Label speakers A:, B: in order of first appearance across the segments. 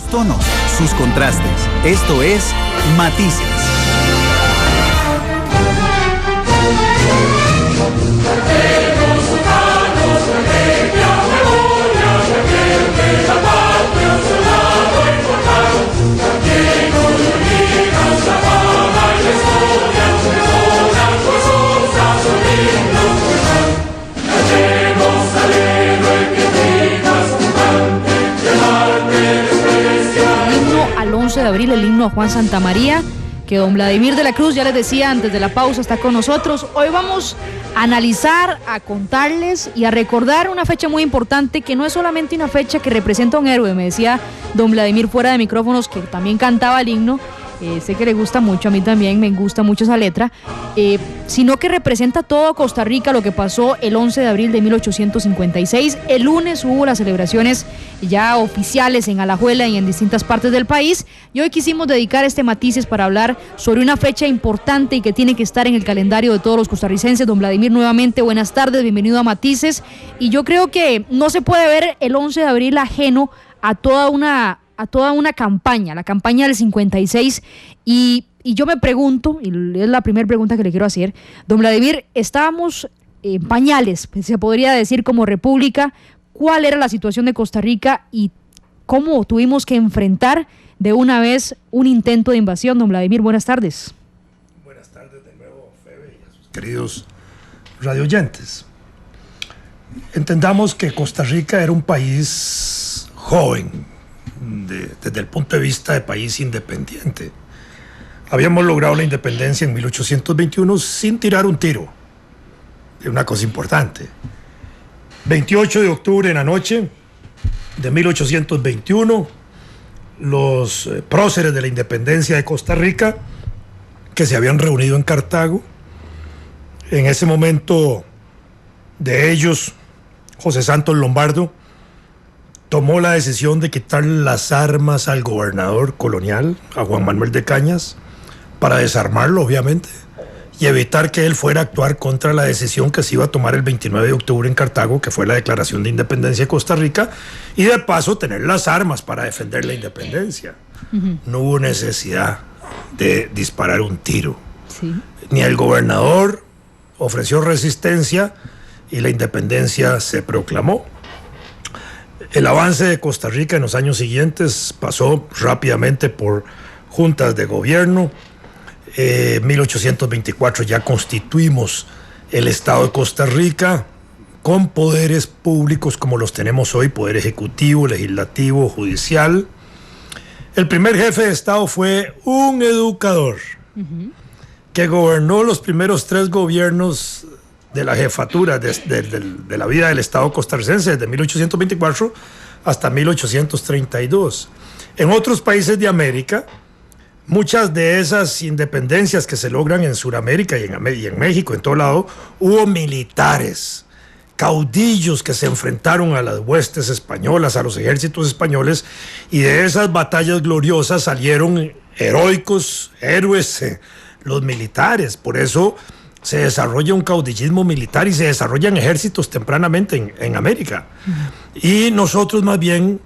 A: tonos, sus contrastes. Esto es Matices.
B: Al 11 de abril, el himno a Juan Santamaría, que don Vladimir de la Cruz, ya les decía antes de la pausa, está con nosotros. Hoy vamos a analizar, a contarles y a recordar una fecha muy importante, que no es solamente una fecha que representa a un héroe, me decía don Vladimir fuera de micrófonos, que también cantaba el himno. Sé que le gusta mucho, a mí también me gusta mucho esa letra, sino que representa todo Costa Rica, lo que pasó el 11 de abril de 1856. El lunes hubo las celebraciones ya oficiales en Alajuela y en distintas partes del país, y hoy quisimos dedicar este Matices para hablar sobre una fecha importante y que tiene que estar en el calendario de todos los costarricenses. Don Vladimir, nuevamente buenas tardes, bienvenido a Matices. Y yo creo que no se puede ver el 11 de abril ajeno a toda una campaña, la campaña del 56, y yo me pregunto, y es la primera pregunta que le quiero hacer, don Vladimir, estábamos en pañales, se podría decir, como república. ¿Cuál era la situación de Costa Rica y cómo tuvimos que enfrentar de una vez un intento de invasión? Don Vladimir, buenas tardes.
C: Buenas tardes de nuevo, Febe, y a sus queridos radioyentes. Entendamos que Costa Rica era un país joven, desde el punto de vista de país independiente. Habíamos logrado la independencia en 1821 sin tirar un tiro. Es una cosa importante. 28 de octubre en la noche de 1821, los próceres de la independencia de Costa Rica, que se habían reunido en Cartago, en ese momento de ellos, José Santos Lombardo tomó la decisión de quitar las armas al gobernador colonial, a Juan Manuel de Cañas, para desarmarlo, obviamente, y evitar que él fuera a actuar contra la decisión que se iba a tomar el 29 de octubre en Cartago, que fue la declaración de independencia de Costa Rica, y de paso tener las armas para defender la independencia. No hubo necesidad de disparar un tiro.
B: Sí.
C: Ni el gobernador ofreció resistencia y la independencia se proclamó. El avance de Costa Rica en los años siguientes pasó rápidamente por juntas de gobierno. En 1824 ya constituimos el Estado de Costa Rica con poderes públicos como los tenemos hoy: poder ejecutivo, legislativo, judicial. El primer jefe de Estado fue un educador que gobernó los primeros 3 gobiernos de la jefatura de la vida del Estado costarricense, desde 1824 hasta 1832. En otros países de América, muchas de esas independencias que se logran en Sudamérica y en México, en todo lado, hubo militares, caudillos que se enfrentaron a las huestes españolas, a los ejércitos españoles, y de esas batallas gloriosas salieron heroicos, héroes, los militares. Por eso se desarrolla un caudillismo militar y se desarrollan ejércitos tempranamente en América. Y nosotros más bien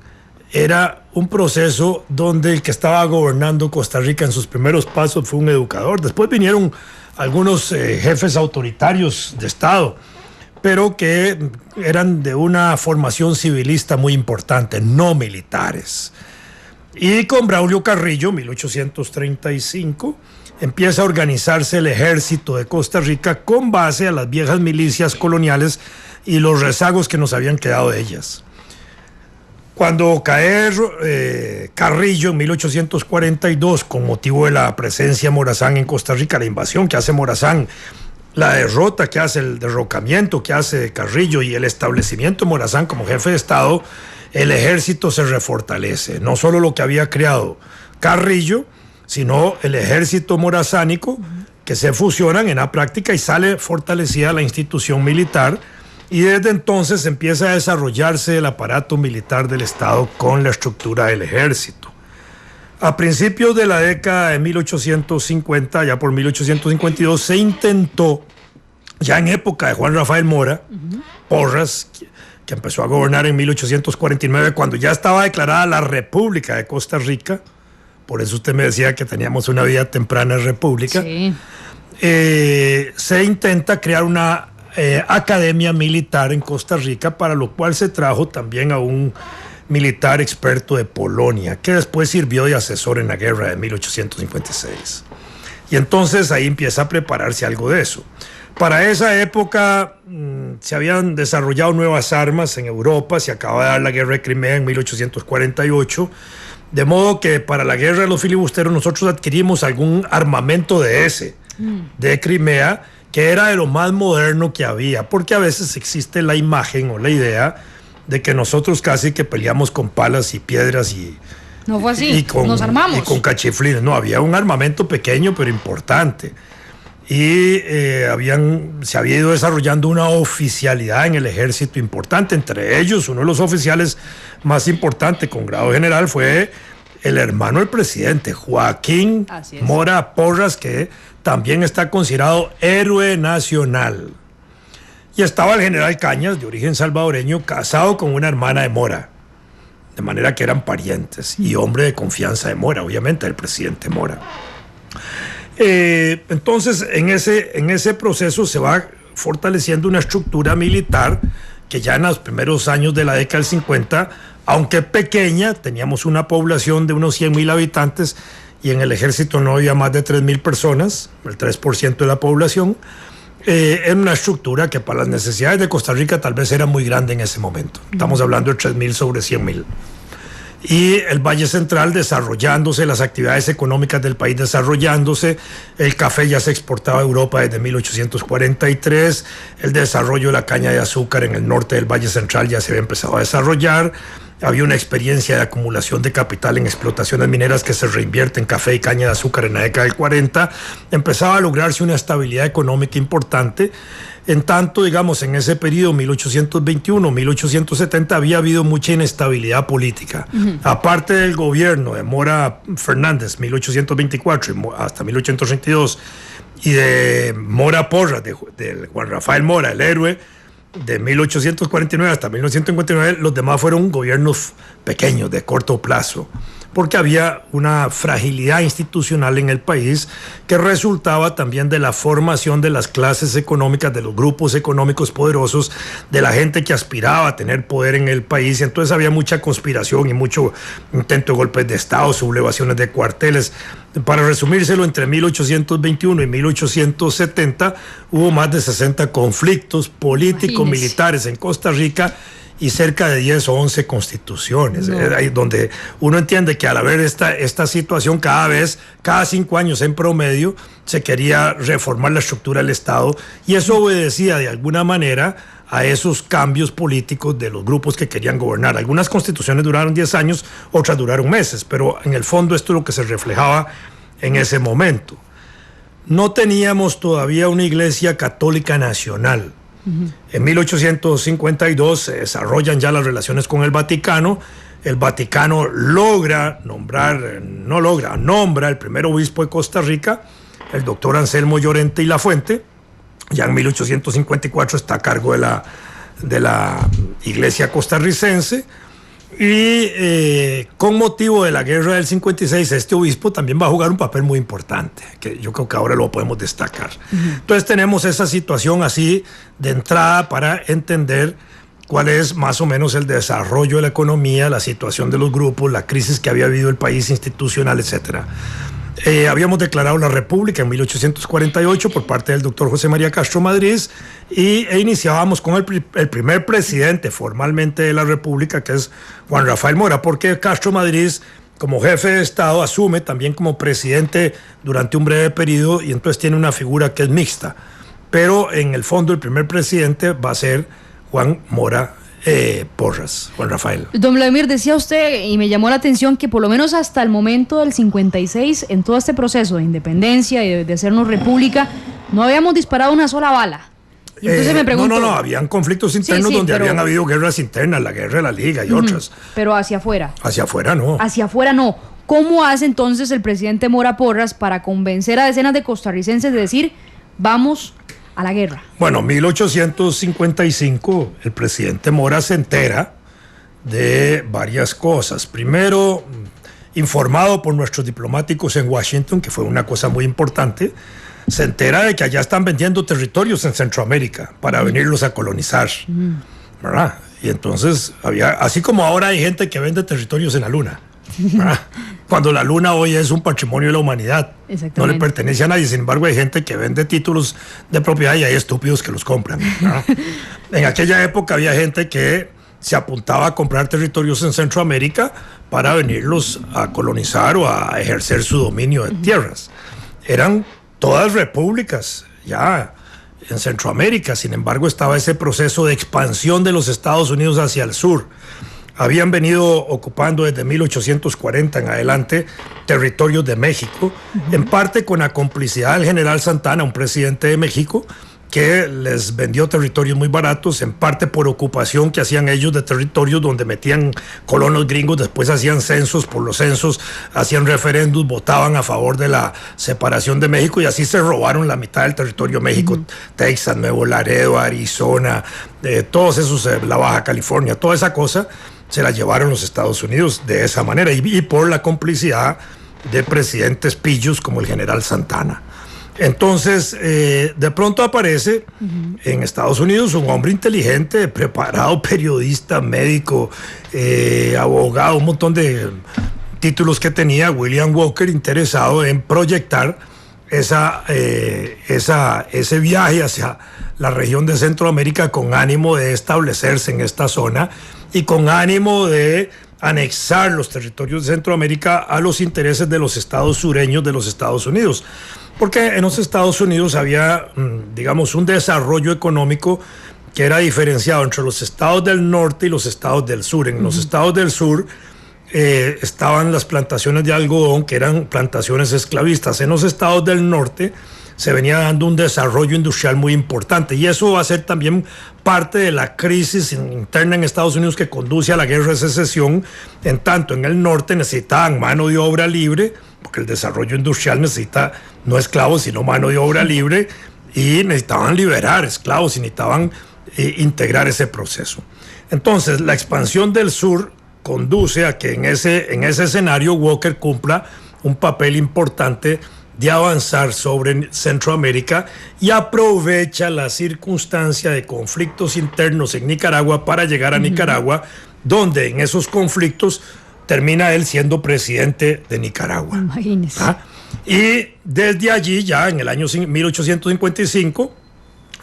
C: era un proceso donde el que estaba gobernando Costa Rica en sus primeros pasos fue un educador. Después vinieron algunos jefes autoritarios de Estado, pero que eran de una formación civilista muy importante, no militares. Y con Braulio Carrillo, 1835, empieza a organizarse el ejército de Costa Rica con base a las viejas milicias coloniales y los rezagos que nos habían quedado de ellas. Cuando cae Carrillo en 1842, con motivo de la presencia de Morazán en Costa Rica, la invasión que hace Morazán, la derrota que hace, el derrocamiento que hace Carrillo y el establecimiento de Morazán como jefe de Estado, el ejército se refortalece. No solo lo que había creado Carrillo, sino el ejército morazánico, que se fusionan en la práctica y sale fortalecida la institución militar, y desde entonces empieza a desarrollarse el aparato militar del Estado con la estructura del ejército. A principios de la década de 1850, ya por 1852, se intentó, ya en época de Juan Rafael Mora, Porras, que empezó a gobernar en 1849, cuando ya estaba declarada la República de Costa Rica. Por eso usted me decía que teníamos una vida temprana en república.
B: Sí.
C: Se intenta crear una academia militar en Costa Rica, para lo cual se trajo también a un militar experto de Polonia, que después sirvió de asesor en la guerra de 1856. Y entonces ahí empieza a prepararse algo de eso. Para esa época se habían desarrollado nuevas armas en Europa, se acaba de dar la guerra de Crimea en 1848, de modo que para la guerra de los filibusteros nosotros adquirimos algún armamento de Crimea, que era de lo más moderno que había, porque a veces existe la imagen o la idea de que nosotros casi que peleamos con palas y piedras y...
B: No fue así, nos armamos.
C: Y con cachiflines. No, había un armamento pequeño pero importante. Y se había ido desarrollando una oficialidad en el ejército importante. Entre ellos, uno de los oficiales más importantes con grado general fue el hermano del presidente, Joaquín Mora Porras, que también está considerado héroe nacional. Y estaba el general Cañas, de origen salvadoreño, casado con una hermana de Mora. De manera que eran parientes y hombre de confianza de Mora, obviamente, el presidente Mora. Entonces, en ese proceso se va fortaleciendo una estructura militar que ya en los primeros años de la década del 50, aunque pequeña, teníamos una población de unos 100,000 habitantes y en el ejército no había más de 3,000 personas, el 3% de la población. Era una estructura que para las necesidades de Costa Rica tal vez era muy grande en ese momento. Estamos hablando de 3,000 sobre 100,000. Y el Valle Central desarrollándose, las actividades económicas del país desarrollándose, el café ya se exportaba a Europa desde 1843, el desarrollo de la caña de azúcar en el norte del Valle Central ya se había empezado a desarrollar, había una experiencia de acumulación de capital en explotaciones mineras que se reinvierte en café y caña de azúcar en la década del 40, empezaba a lograrse una estabilidad económica importante. En tanto, digamos, en ese periodo, 1821-1870, había habido mucha inestabilidad política. Aparte del gobierno de Mora Fernández, 1824 hasta 1832, y de Mora Porras, de Juan Rafael Mora, el héroe, de 1849 hasta 1959, los demás fueron gobiernos pequeños, de corto plazo, porque había una fragilidad institucional en el país que resultaba también de la formación de las clases económicas, de los grupos económicos poderosos, de la gente que aspiraba a tener poder en el país. Entonces había mucha conspiración y mucho intento de golpes de Estado, sublevaciones de cuarteles. Para resumírselo, entre 1821 y 1870 hubo más de 60 conflictos políticos, militares en Costa Rica, y cerca de 10 o 11 constituciones. Ahí donde uno entiende que al haber esta situación, cada 5 años en promedio, se quería reformar la estructura del Estado, y eso obedecía de alguna manera a esos cambios políticos de los grupos que querían gobernar. Algunas constituciones duraron 10 años, otras duraron meses, pero en el fondo esto es lo que se reflejaba en ese momento. No teníamos todavía una iglesia católica nacional. En 1852 se desarrollan ya las relaciones con el Vaticano. El Vaticano nombra el primer obispo de Costa Rica, el doctor Anselmo Llorente y Lafuente. Ya en 1854 está a cargo de la iglesia costarricense. Y con motivo de la guerra del 56, este obispo también va a jugar un papel muy importante, que yo creo que ahora lo podemos destacar. Entonces tenemos esa situación así de entrada para entender cuál es más o menos el desarrollo de la economía, la situación de los grupos, la crisis que había vivido el país institucional, etcétera. Habíamos declarado la República en 1848 por parte del doctor José María Castro Madrid e iniciábamos con el primer presidente formalmente de la República, que es Juan Rafael Mora, porque Castro Madrid, como jefe de Estado, asume también como presidente durante un breve periodo y entonces tiene una figura que es mixta. Pero en el fondo el primer presidente va a ser Juan Mora Porras, Juan Rafael.
B: Don Vladimir, decía usted, y me llamó la atención, que por lo menos hasta el momento del 56, en todo este proceso de independencia y de hacernos república, no habíamos disparado una sola bala. Y entonces me pregunto...
C: No, habían conflictos internos donde habían habido guerras internas, la guerra de la Liga y otras.
B: Pero hacia afuera.
C: Hacia afuera no.
B: Hacia afuera no. ¿Cómo hace entonces el presidente Mora Porras para convencer a decenas de costarricenses de decir, vamos a la guerra?
C: Bueno, 1855, el presidente Mora se entera de varias cosas. Primero, informado por nuestros diplomáticos en Washington, que fue una cosa muy importante, se entera de que allá están vendiendo territorios en Centroamérica para venirlos a colonizar, ¿verdad? Y entonces así como ahora hay gente que vende territorios en la luna, ¿verdad? Cuando la luna hoy es un patrimonio de la humanidad, no le pertenece a nadie. Sin embargo, hay gente que vende títulos de propiedad y hay estúpidos que los compran, ¿verdad? En aquella época había gente que se apuntaba a comprar territorios en Centroamérica para venirlos a colonizar o a ejercer su dominio de tierras. Eran todas repúblicas ya en Centroamérica. Sin embargo, estaba ese proceso de expansión de los Estados Unidos hacia el sur. Habían venido ocupando desde 1840 en adelante territorios de México, en parte con la complicidad del general Santana, un presidente de México, que les vendió territorios muy baratos, en parte por ocupación que hacían ellos de territorios donde metían colonos gringos, después hacían censos, por los censos hacían referendos, votaban a favor de la separación de México y así se robaron la mitad del territorio de México, Texas, Nuevo Laredo, Arizona, todos esos, la Baja California, toda esa cosa se la llevaron los Estados Unidos de esa manera y por la complicidad de presidentes pillos como el general Santana. Entonces, de pronto aparece en Estados Unidos un hombre inteligente, preparado, periodista, médico, abogado, un montón de títulos que tenía, William Walker, interesado en proyectar ese viaje hacia la región de Centroamérica con ánimo de establecerse en esta zona y con ánimo de anexar los territorios de Centroamérica a los intereses de los estados sureños de los Estados Unidos. Porque en los Estados Unidos había, digamos, un desarrollo económico que era diferenciado entre los estados del norte y los estados del sur. En los estados del sur estaban las plantaciones de algodón, que eran plantaciones esclavistas. En los estados del norte se venía dando un desarrollo industrial muy importante y eso va a ser también parte de la crisis interna en Estados Unidos que conduce a la guerra de secesión. En tanto, en el norte necesitaban mano de obra libre, porque el desarrollo industrial necesita no esclavos, sino mano de obra libre, y necesitaban liberar esclavos y necesitaban integrar ese proceso. Entonces, la expansión del sur conduce a que en ese escenario Walker cumpla un papel importante de avanzar sobre Centroamérica y aprovecha la circunstancia de conflictos internos en Nicaragua para llegar a Nicaragua, donde en esos conflictos termina él siendo presidente de Nicaragua.
B: Imagínese.
C: Y desde allí, ya en el año 1855,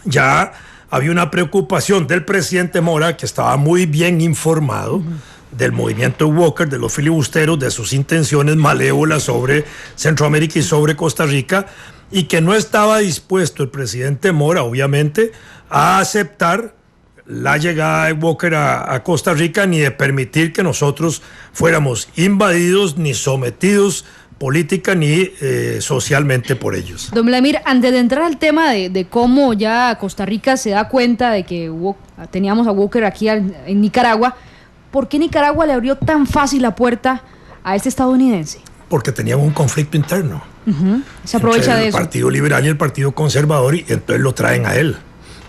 C: ya había una preocupación del presidente Mora, que estaba muy bien informado del movimiento Walker, de los filibusteros, de sus intenciones malévolas sobre Centroamérica y sobre Costa Rica, y que no estaba dispuesto el presidente Mora, obviamente, a aceptar la llegada de Walker a Costa Rica, ni de permitir que nosotros fuéramos invadidos, ni sometidos política ni socialmente por ellos.
B: Don Vladimir, antes de entrar al tema de cómo ya Costa Rica se da cuenta de que teníamos a Walker aquí en Nicaragua, ¿por qué Nicaragua le abrió tan fácil la puerta a este estadounidense?
C: Porque tenían un conflicto interno.
B: Se aprovecha de eso.
C: El Partido Liberal y el Partido Conservador, y entonces lo traen a él.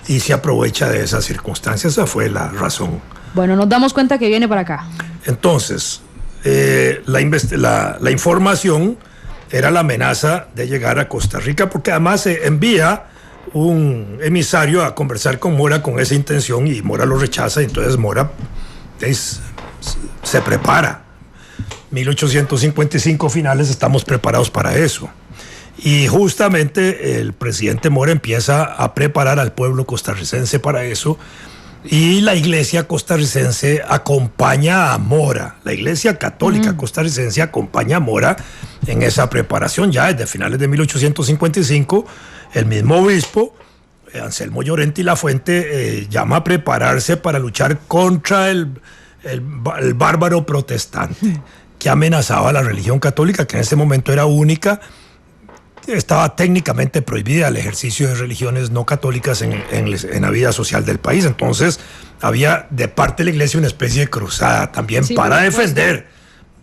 C: Y se aprovecha de esas circunstancias. Esa fue la razón.
B: Bueno, nos damos cuenta que viene para acá.
C: Entonces, la información era la amenaza de llegar a Costa Rica, porque además se envía un emisario a conversar con Mora con esa intención y Mora lo rechaza, y entonces Mora se prepara. 1855 finales, estamos preparados para eso. Y justamente el presidente Mora empieza a preparar al pueblo costarricense para eso, y la iglesia costarricense acompaña a Mora. La iglesia católica costarricense acompaña a Mora en esa preparación. Ya desde finales de 1855, el mismo obispo, Anselmo Llorente y Lafuente, llama a prepararse para luchar contra el bárbaro protestante que amenazaba a la religión católica, que en ese momento era única. Estaba técnicamente prohibida el ejercicio de religiones no católicas en la vida social del país. Entonces había de parte de la iglesia una especie de cruzada también para defender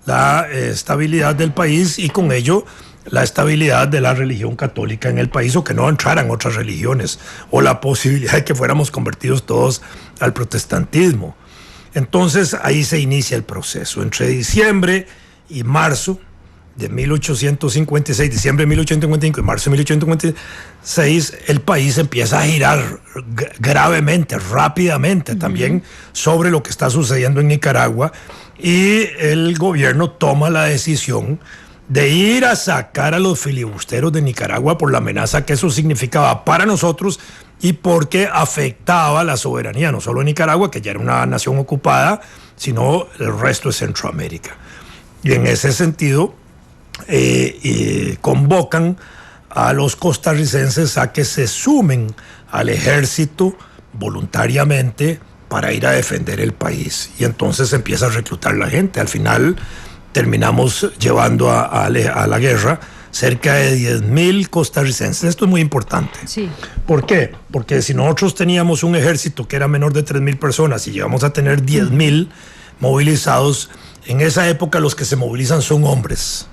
C: la estabilidad del país y con ello la estabilidad de la religión católica en el país, o que no entraran otras religiones, o la posibilidad de que fuéramos convertidos todos al protestantismo. Entonces ahí se inicia el proceso. Entre diciembre y marzo de 1856, diciembre de 1855 y marzo de 1856, el país empieza a girar gravemente, rápidamente también sobre lo que está sucediendo en Nicaragua, y el gobierno toma la decisión de ir a sacar a los filibusteros de Nicaragua por la amenaza que eso significaba para nosotros y porque afectaba la soberanía, no solo de Nicaragua, que ya era una nación ocupada, sino el resto de Centroamérica. Y en ese sentido, convocan a los costarricenses a que se sumen al ejército voluntariamente para ir a defender el país. Y entonces empieza a reclutar la gente. Al final terminamos llevando a la guerra cerca de 10,000 costarricenses. Esto es muy importante.
B: Sí.
C: ¿Por qué? Porque si nosotros teníamos un ejército que era menor de 3,000 personas y llegamos a tener 10,000 movilizados, en esa época los que se movilizan son hombres.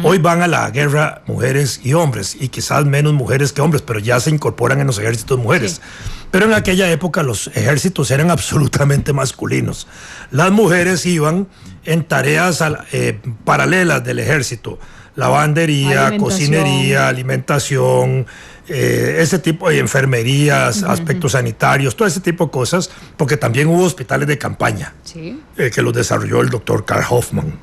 C: Hoy van a la guerra mujeres y hombres, y quizás menos mujeres que hombres, pero ya se incorporan en los ejércitos mujeres. Sí. Pero en aquella época los ejércitos eran absolutamente masculinos. Las mujeres iban en tareas paralelas del ejército: lavandería, cocinería, alimentación, ese tipo de enfermerías, aspectos sanitarios, todo ese tipo de cosas, porque también hubo hospitales de campaña,
B: sí,
C: que los desarrolló el doctor Carl Hoffman.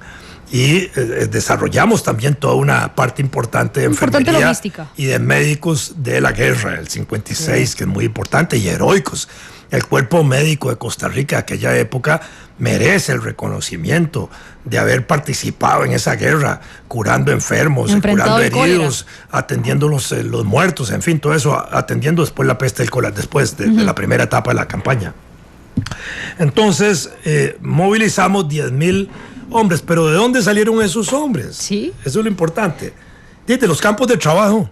C: Y desarrollamos también toda una parte importante de enfermería
B: logística
C: y de médicos de la guerra, el 56, sí, que es muy importante, y heroicos. El cuerpo médico de Costa Rica de aquella época merece el reconocimiento de haber participado en esa guerra, curando enfermos, curando heridos, atendiendo los muertos, en fin, todo eso, atendiendo después la peste del cólera, después de la primera etapa de la campaña. Entonces, movilizamos 10,000 hombres, pero ¿de dónde salieron esos hombres?
B: Sí.
C: Eso es lo importante. De los campos de trabajo.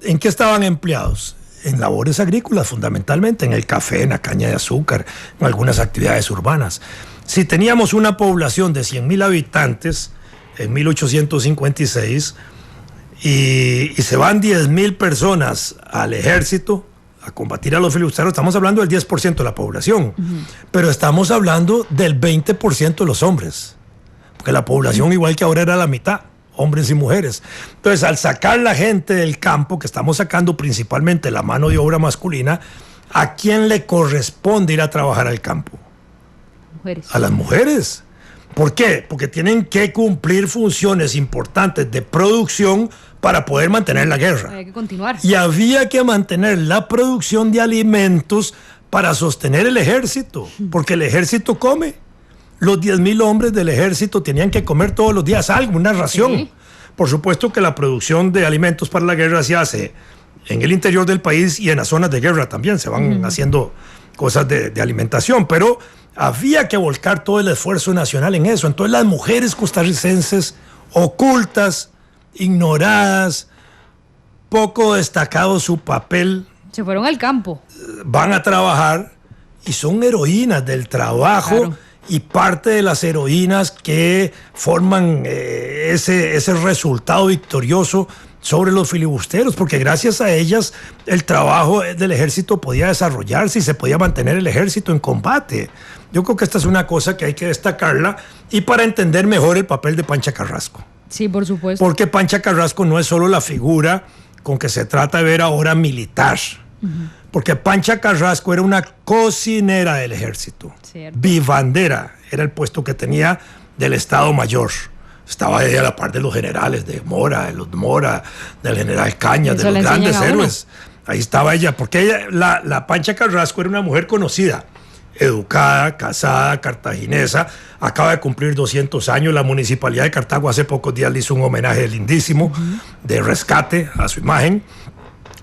C: ¿En qué estaban empleados? En labores agrícolas, fundamentalmente, en el café, en la caña de azúcar, en algunas actividades urbanas. Si teníamos una población de 100,000 habitantes en 1856 y se van 10,000 personas al ejército a combatir a los filibusteros, estamos hablando del 10% de la población, pero estamos hablando del 20% de los hombres, porque la población, igual que ahora, era la mitad, hombres y mujeres. Entonces, al sacar la gente del campo, que estamos sacando principalmente la mano de obra masculina, ¿a quién le corresponde ir a trabajar al campo?
B: Mujeres.
C: A las mujeres. ¿Por qué? Porque tienen que cumplir funciones importantes de producción para poder mantener la guerra.
B: Hay que continuar.
C: Y había que mantener la producción de alimentos para sostener el ejército, porque el ejército come. Los 10,000 hombres del ejército tenían que comer todos los días algo, una ración. Sí. Por supuesto que la producción de alimentos para la guerra se hace en el interior del país y en las zonas de guerra también se van haciendo cosas de alimentación, pero había que volcar todo el esfuerzo nacional en eso. Entonces las mujeres costarricenses, ocultas, ignoradas, poco destacado su papel,
B: se fueron al campo,
C: van a trabajar y son heroínas del trabajo. Claro. Y parte de las heroínas que forman ese resultado victorioso sobre los filibusteros, porque gracias a ellas el trabajo del ejército podía desarrollarse y se podía mantener el ejército en combate. Yo creo que esta es una cosa que hay que destacarla, y para entender mejor el papel de Pancha Carrasco.
B: Sí, por supuesto.
C: Porque Pancha Carrasco no es solo la figura con que se trata de ver ahora militar. Porque Pancha Carrasco era una cocinera del ejército. Cierto. Vivandera era el puesto que tenía del Estado Mayor. Estaba ella a la par de los generales, de Mora, del general Cañas, de los grandes héroes. Ahí estaba ella, porque ella, la Pancha Carrasco era una mujer conocida, educada, casada, cartaginesa, acaba de cumplir 200 años. La Municipalidad de Cartago hace pocos días le hizo un homenaje lindísimo de rescate a su imagen.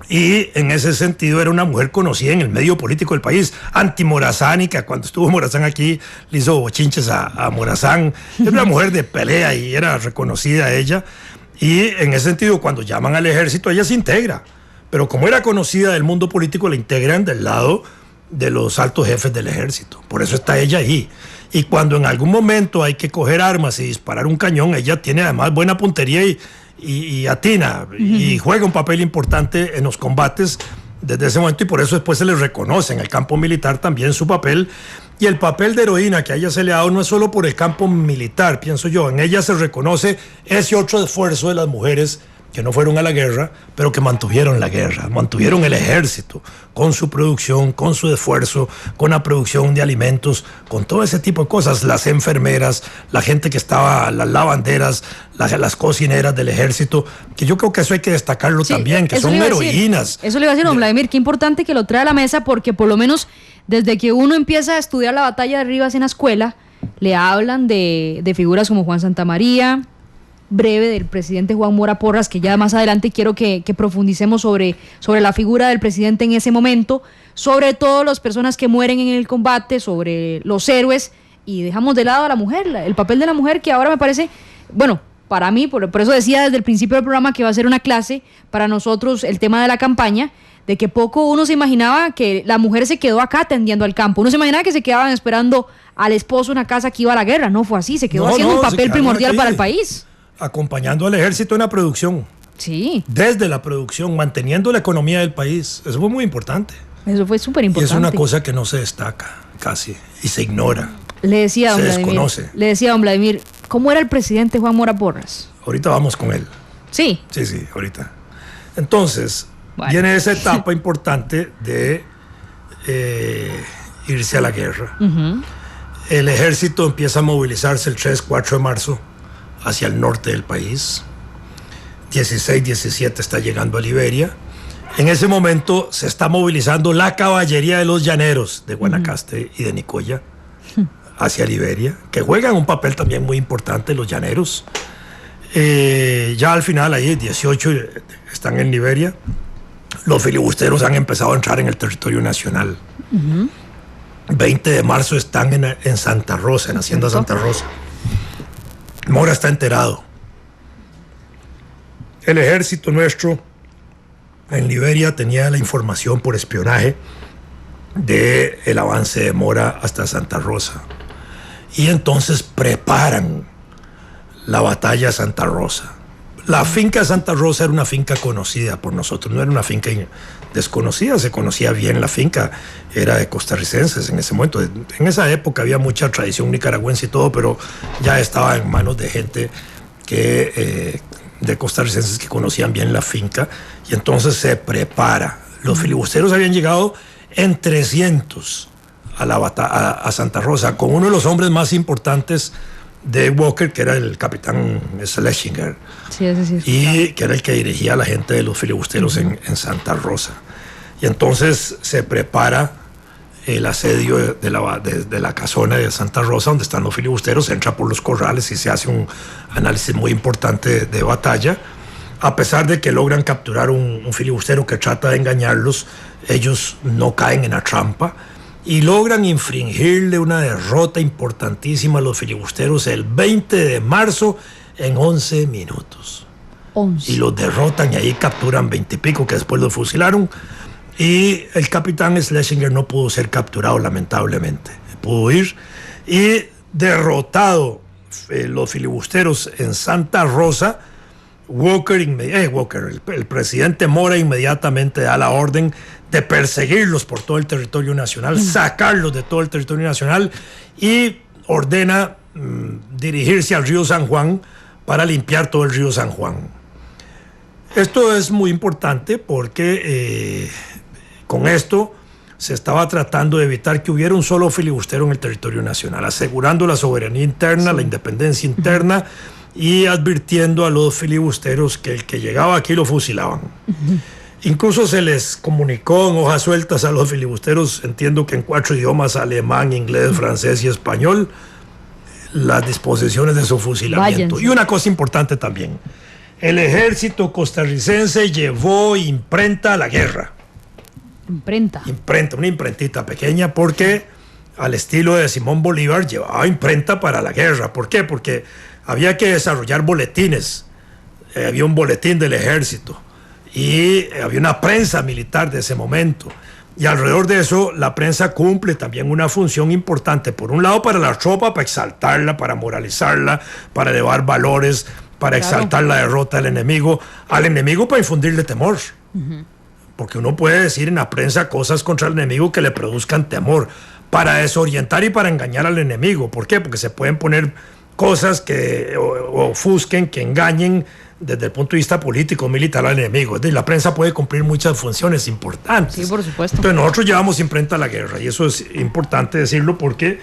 C: Y en ese sentido era una mujer conocida en el medio político del país, anti-morazánica. Cuando estuvo Morazán aquí, le hizo bochinches a Morazán. Era una mujer de pelea y era reconocida ella. Y en ese sentido, cuando llaman al ejército, ella se integra. Pero como era conocida del mundo político, la integran del lado de los altos jefes del ejército. Por eso está ella ahí. Y cuando en algún momento hay que coger armas y disparar un cañón, ella tiene además buena puntería y atina y juega un papel importante en los combates desde ese momento, y por eso después se le reconoce en el campo militar también su papel. Y el papel de heroína que a ella se le ha dado no es solo por el campo militar, pienso yo. En ella se reconoce ese otro esfuerzo de las mujeres que no fueron a la guerra, pero que mantuvieron la guerra, mantuvieron el ejército con su producción, con su esfuerzo, con la producción de alimentos, con todo ese tipo de cosas. Las enfermeras, la gente que estaba, las lavanderas, las cocineras del ejército, que yo creo que eso hay que destacarlo también, que son heroínas.
B: Eso le iba a decir, don Vladimir, qué importante que lo trae a la mesa, porque por lo menos desde que uno empieza a estudiar la batalla de Rivas en la escuela, le hablan de figuras como Juan Santamaría, breve del presidente Juan Mora Porras, que ya más adelante quiero que profundicemos sobre la figura del presidente en ese momento, sobre todo las personas que mueren en el combate, sobre los héroes, y dejamos de lado a la mujer, el papel de la mujer, que ahora me parece, bueno, para mí, por eso decía desde el principio del programa que va a ser una clase para nosotros el tema de la campaña, de que poco uno se imaginaba que la mujer se quedó acá atendiendo al campo. Uno se imaginaba que se quedaban esperando al esposo en una casa que iba a la guerra. No fue así, se quedó haciendo un papel primordial aquí para el país.
C: Acompañando al ejército en la producción.
B: Sí.
C: Desde la producción, manteniendo la economía del país. Eso fue muy importante.
B: Eso fue súper importante.
C: Y es una cosa que no se destaca casi y se ignora.
B: Le decía a don
C: Vladimir, desconoce.
B: Le decía a don Vladimir, ¿cómo era el presidente Juan Mora Porras?
C: Ahorita vamos con él.
B: Sí.
C: Sí, ahorita. Entonces, viene esa etapa importante de irse a la guerra. El ejército empieza a movilizarse el 3-4 de marzo hacia el norte del país. 16-17 está llegando a Liberia. En ese momento se está movilizando la caballería de los llaneros de Guanacaste y de Nicoya hacia Liberia, que juegan un papel también muy importante los llaneros. Ya al final, ahí 18 están en Liberia. Los filibusteros han empezado a entrar en el territorio nacional. 20 de marzo están en Santa Rosa, en Hacienda Santa Rosa. Mora está enterado. El ejército nuestro en Liberia tenía la información por espionaje del avance de Mora hasta Santa Rosa. Y entonces preparan la batalla de Santa Rosa. La finca de Santa Rosa era una finca conocida por nosotros, no era una finca desconocida, se conocía bien la finca, era de costarricenses en ese momento. En esa época había mucha tradición nicaragüense y todo, pero ya estaba en manos de gente de costarricenses que conocían bien la finca, y entonces se prepara. Los filibusteros habían llegado en 300 a Santa Rosa, con uno de los hombres más importantes de Walker, que era el capitán Schlesinger,
B: sí,
C: y que era el que dirigía a la gente de los filibusteros en Santa Rosa. Y entonces se prepara el asedio de la casona de Santa Rosa, donde están los filibusteros, se entra por los corrales y se hace un análisis muy importante de batalla. A pesar de que logran capturar un filibustero que trata de engañarlos, ellos no caen en la trampa y logran infringirle una derrota importantísima a los filibusteros el 20 de marzo en 11 minutos.
B: 11.
C: Y los derrotan y ahí capturan 20 y pico, que después los fusilaron. Y el capitán Schlesinger no pudo ser capturado, lamentablemente. Pudo ir y derrotado los filibusteros en Santa Rosa. El presidente Mora inmediatamente da la orden de perseguirlos por todo el territorio nacional, sacarlos de todo el territorio nacional, y ordena dirigirse al río San Juan para limpiar todo el río San Juan. Esto es muy importante porque con esto se estaba tratando de evitar que hubiera un solo filibustero en el territorio nacional, asegurando la soberanía interna, la independencia interna, y advirtiendo a los filibusteros que el que llegaba aquí lo fusilaban. Incluso se les comunicó en hojas sueltas a los filibusteros, entiendo que en 4 idiomas, alemán, inglés, francés y español, las disposiciones de su fusilamiento.
B: Váyanse.
C: Y una cosa importante también, el ejército costarricense llevó imprenta a la guerra.
B: Imprenta,
C: una imprentita pequeña, porque al estilo de Simón Bolívar llevaba imprenta para la guerra. ¿Por qué? Porque había que desarrollar boletines. Había un boletín del ejército y había una prensa militar de ese momento. Y alrededor de eso, la prensa cumple también una función importante. Por un lado, para la tropa, para exaltarla, para moralizarla, para elevar valores para exaltar la derrota del enemigo, al enemigo para infundirle temor. Porque uno puede decir en la prensa cosas contra el enemigo que le produzcan temor, para desorientar y para engañar al enemigo. ¿Por qué? Porque se pueden poner cosas que ofusquen, que engañen desde el punto de vista político, militar al enemigo. Es decir, la prensa puede cumplir muchas funciones importantes.
B: Sí, por supuesto.
C: Entonces nosotros llevamos imprenta a la guerra, y eso es importante decirlo porque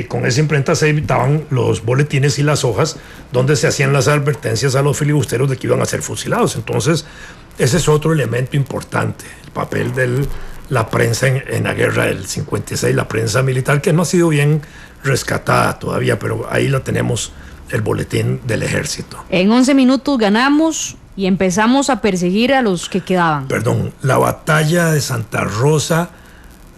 C: con esa imprenta se evitaban los boletines y las hojas donde se hacían las advertencias a los filibusteros de que iban a ser fusilados. Entonces ese es otro elemento importante, el papel de la prensa en la guerra del 56, la prensa militar, que no ha sido bien rescatada todavía, pero ahí la tenemos, el boletín del ejército.
B: En 11 minutos ganamos y empezamos a perseguir a los que quedaban.
C: Perdón, la batalla de Santa Rosa,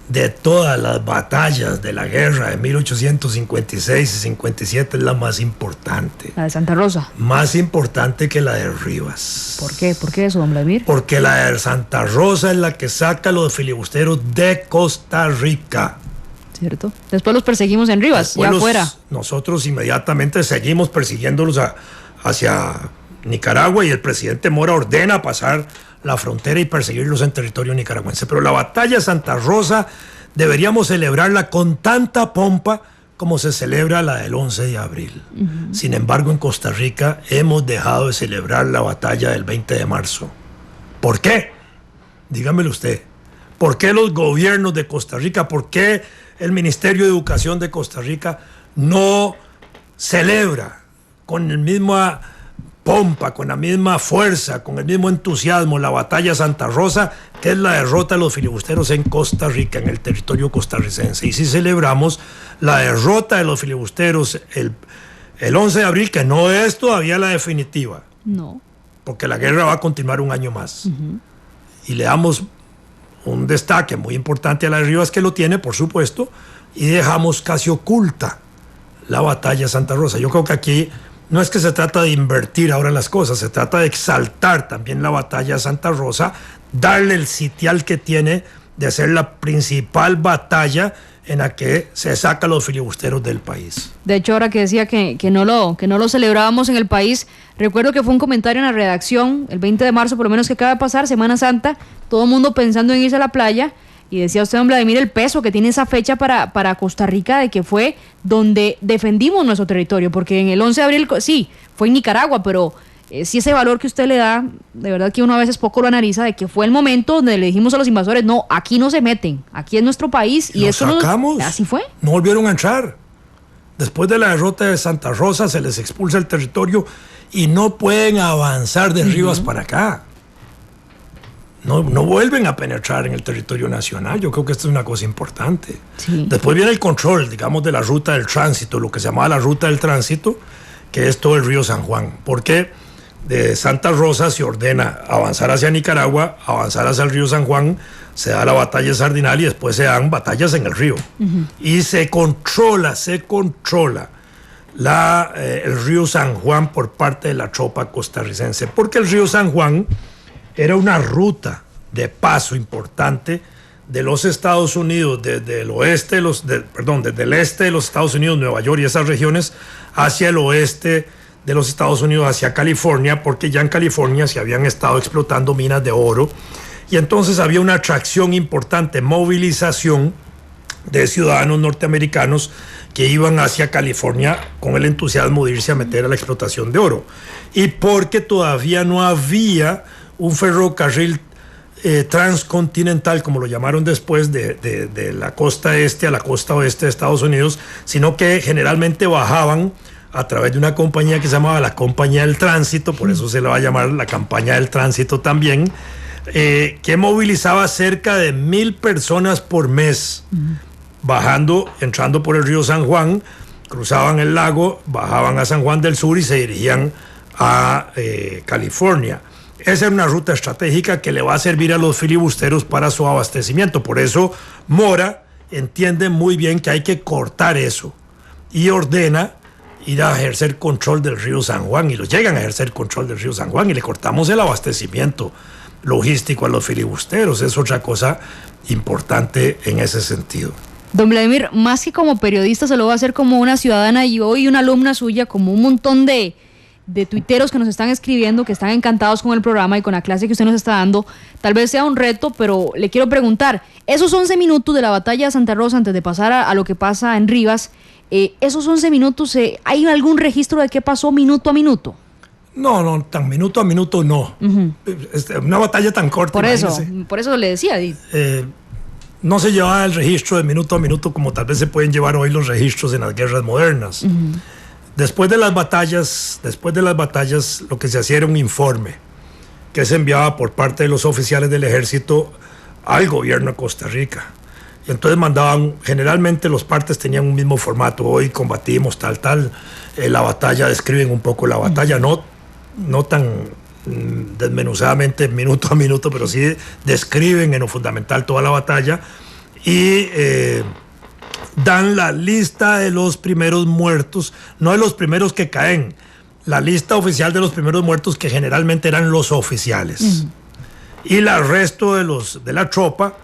C: de todas las batallas de la guerra de 1856 y 57, es la más importante.
B: La de Santa Rosa.
C: Más importante que la de Rivas.
B: ¿Por qué? ¿Por qué eso, don Vladimir?
C: Porque la de Santa Rosa es la que saca a los filibusteros de Costa Rica.
B: ¿Cierto? Después los perseguimos en Rivas, ya afuera.
C: Nosotros inmediatamente seguimos persiguiéndolos hacia Nicaragua, y el presidente Mora ordena pasar la frontera y perseguirlos en territorio nicaragüense. Pero la batalla de Santa Rosa deberíamos celebrarla con tanta pompa como se celebra la del 11 de abril. Sin embargo, en Costa Rica hemos dejado de celebrar la batalla del 20 de marzo. ¿Por qué? Dígamelo usted. ¿Por qué los gobiernos de Costa Rica, por qué el Ministerio de Educación de Costa Rica no celebra con la misma pompa, con la misma fuerza, con el mismo entusiasmo la batalla de Santa Rosa, que es la derrota de los filibusteros en Costa Rica, en el territorio costarricense? Y si celebramos la derrota de los filibusteros el 11 de abril, que no es todavía la definitiva,
B: no,
C: porque la guerra va a continuar un año más, y le damos un destaque muy importante a la de Rivas, que lo tiene, por supuesto, y dejamos casi oculta la batalla de Santa Rosa. Yo creo que aquí no es que se trata de invertir ahora las cosas, se trata de exaltar también la batalla de Santa Rosa, darle el sitial que tiene de ser la principal batalla en la que se saca a los filibusteros del país.
B: De hecho, ahora que decía que no lo celebrábamos en el país, recuerdo que fue un comentario en la redacción el 20 de marzo, por lo menos, que acaba de pasar, Semana Santa, todo el mundo pensando en irse a la playa, y decía usted, don Vladimir, el peso que tiene esa fecha para Costa Rica, de que fue donde defendimos nuestro territorio, porque en el 11 de abril, sí, fue en Nicaragua, pero sí, ese valor que usted le da, de verdad que uno a veces poco lo analiza, de que fue el momento donde le dijimos a los invasores, no, aquí no se meten, aquí es nuestro país, y eso
C: sacamos.
B: Así fue.
C: No volvieron a entrar. Después de la derrota de Santa Rosa se les expulsa el territorio y no pueden avanzar de Rivas para acá. No vuelven a penetrar en el territorio nacional. Yo creo que esto es una cosa importante.
B: Sí.
C: Después viene el control, digamos, de la ruta del tránsito, lo que se llamaba la ruta del tránsito, que es todo el río San Juan. Porque de Santa Rosa se ordena avanzar hacia Nicaragua, avanzar hacia el río San Juan, se da la batalla de Sardinal y después se dan batallas en el río. Y se controla el río San Juan por parte de la tropa costarricense, porque el río San Juan era una ruta de paso importante de los Estados Unidos, desde el este desde el este de los Estados Unidos, Nueva York y esas regiones, hacia el oeste de los Estados Unidos, hacia California, porque ya en California se habían estado explotando minas de oro, y entonces había una atracción importante, movilización de ciudadanos norteamericanos que iban hacia California con el entusiasmo de irse a meter a la explotación de oro. Y porque todavía no había un ferrocarril transcontinental, como lo llamaron después, de la costa este a la costa oeste de Estados Unidos, sino que generalmente bajaban a través de una compañía que se llamaba la Compañía del Tránsito, por eso se le va a llamar la Campaña del Tránsito también, que movilizaba cerca de 1,000 personas por mes, entrando por el río San Juan, cruzaban el lago, bajaban a San Juan del Sur y se dirigían a California. Esa es una ruta estratégica que le va a servir a los filibusteros para su abastecimiento. Por eso Mora entiende muy bien que hay que cortar eso y ordena ir a ejercer control del río San Juan, y los llegan a ejercer control del río San Juan y le cortamos el abastecimiento logístico a los filibusteros. Es otra cosa importante en ese sentido.
B: Don Vladimir, más que como periodista, se lo va a hacer como una ciudadana y hoy una alumna suya, como un montón de de tuiteros que nos están escribiendo, que están encantados con el programa y con la clase que usted nos está dando. Tal vez sea un reto, pero le quiero preguntar, esos 11 minutos de la batalla de Santa Rosa, antes de pasar a lo que pasa en Rivas, esos 11 minutos, ¿hay algún registro de qué pasó minuto a minuto?
C: No, tan minuto a minuto no. Una batalla tan corta.
B: Por eso le decía.
C: No se llevaba el registro de minuto a minuto como tal vez se pueden llevar hoy los registros en las guerras modernas. Después de las batallas, lo que se hacía era un informe que se enviaba por parte de los oficiales del ejército al gobierno de Costa Rica. Y entonces mandaban, generalmente los partes tenían un mismo formato. Hoy combatimos tal, la batalla, describen un poco la batalla, no tan desmenuzadamente minuto a minuto, pero sí describen en lo fundamental toda la batalla y dan la lista de los primeros muertos, no de los primeros que caen, la lista oficial de los primeros muertos, que generalmente eran los oficiales. Y el resto de la tropa,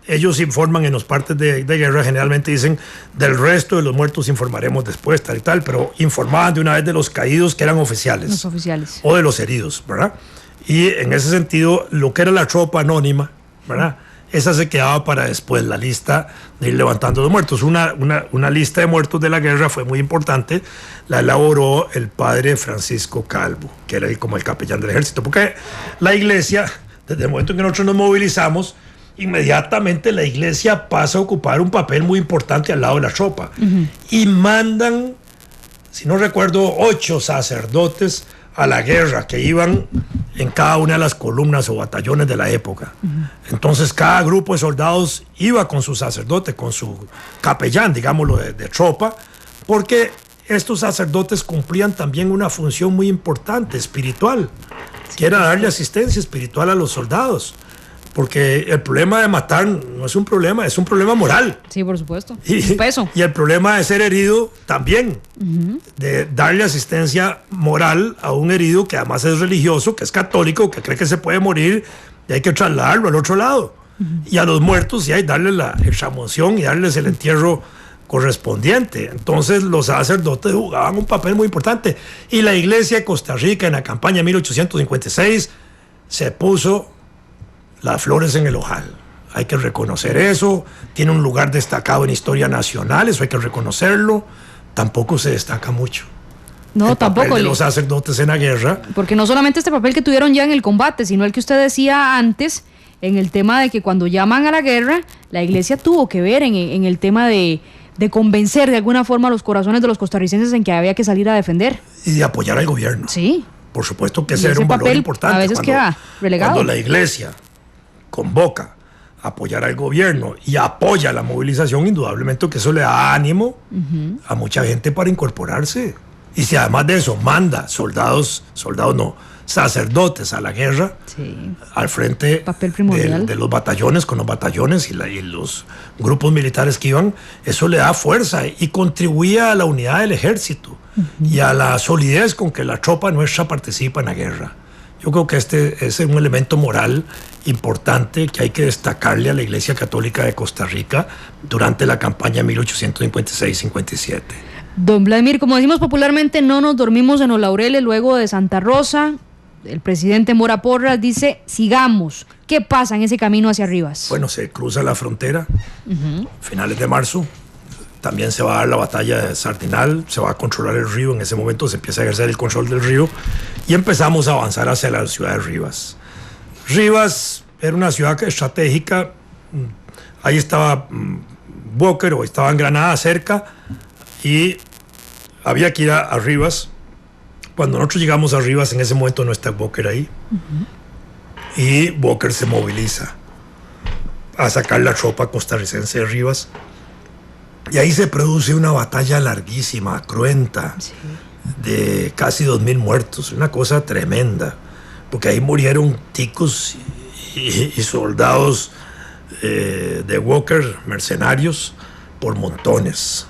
C: ellos informan en los partes de guerra, generalmente dicen, del resto de los muertos informaremos después, tal y tal, pero informaban de una vez de los caídos, que eran oficiales.
B: Los oficiales.
C: O de los heridos, ¿verdad? Y en ese sentido, lo que era la tropa anónima, ¿verdad? Esa se quedaba para después, la lista de ir levantando los muertos. Una lista de muertos de la guerra fue muy importante, la elaboró el padre Francisco Calvo, que era como el capellán del ejército, porque la iglesia, desde el momento en que nosotros nos movilizamos, inmediatamente la iglesia pasa a ocupar un papel muy importante al lado de la tropa. Y mandan, si no recuerdo, 8 sacerdotes a la guerra, que iban en cada una de las columnas o batallones de la época. Entonces cada grupo de soldados iba con su sacerdote, con su capellán, digámoslo, de tropa, porque estos sacerdotes cumplían también una función muy importante, espiritual, que era darle asistencia espiritual a los soldados. Porque el problema de matar no es un problema, es un problema moral.
B: Sí, por supuesto. Un peso.
C: Y el problema de ser herido también. De darle asistencia moral a un herido que además es religioso, que es católico, que cree que se puede morir y hay que trasladarlo al otro lado. Y a los muertos sí hay que darles la examunción y darles el entierro correspondiente. Entonces los sacerdotes jugaban un papel muy importante. Y la iglesia de Costa Rica en la campaña de 1856 se puso las flores en el ojal. Hay que reconocer eso. Tiene un lugar destacado en historia nacional, eso hay que reconocerlo. Tampoco se destaca mucho.
B: No,
C: el
B: tampoco.
C: Papel de los sacerdotes en la guerra.
B: Porque no solamente este papel que tuvieron ya en el combate, sino el que usted decía antes, en el tema de que cuando llaman a la guerra, la iglesia tuvo que ver en el tema de convencer de alguna forma los corazones de los costarricenses en que había que salir a defender.
C: Y de apoyar al gobierno.
B: Sí.
C: Por supuesto que ese era un valor importante.
B: A veces queda relegado.
C: Cuando la iglesia convoca a apoyar al gobierno y apoya la movilización, indudablemente que eso le da ánimo a mucha gente para incorporarse. Y si además de eso manda sacerdotes a la guerra, al frente de los batallones, con los batallones y los grupos militares que iban, eso le da fuerza y contribuye a la unidad del ejército y a la solidez con que la tropa nuestra participa en la guerra. Yo creo que este es un elemento moral importante que hay que destacarle a la Iglesia Católica de Costa Rica durante la campaña 1856-57.
B: Don Vladimir, como decimos popularmente, no nos dormimos en los laureles luego de Santa Rosa. El presidente Mora Porras dice, sigamos. ¿Qué pasa en ese camino hacia Rivas?
C: Bueno, se cruza la frontera, finales de marzo. También se va a dar la batalla de Sardinal, se va a controlar el río, en ese momento se empieza a ejercer el control del río y empezamos a avanzar hacia la ciudad de Rivas. Rivas era una ciudad estratégica, ahí estaba Walker o estaba en Granada cerca y había que ir a Rivas. Cuando nosotros llegamos a Rivas, en ese momento no está Walker ahí y Walker se moviliza a sacar la tropa costarricense de Rivas. Y ahí se produce una batalla larguísima, cruenta, de casi 2.000 muertos, una cosa tremenda, porque ahí murieron ticos y soldados de Walker, mercenarios, por montones.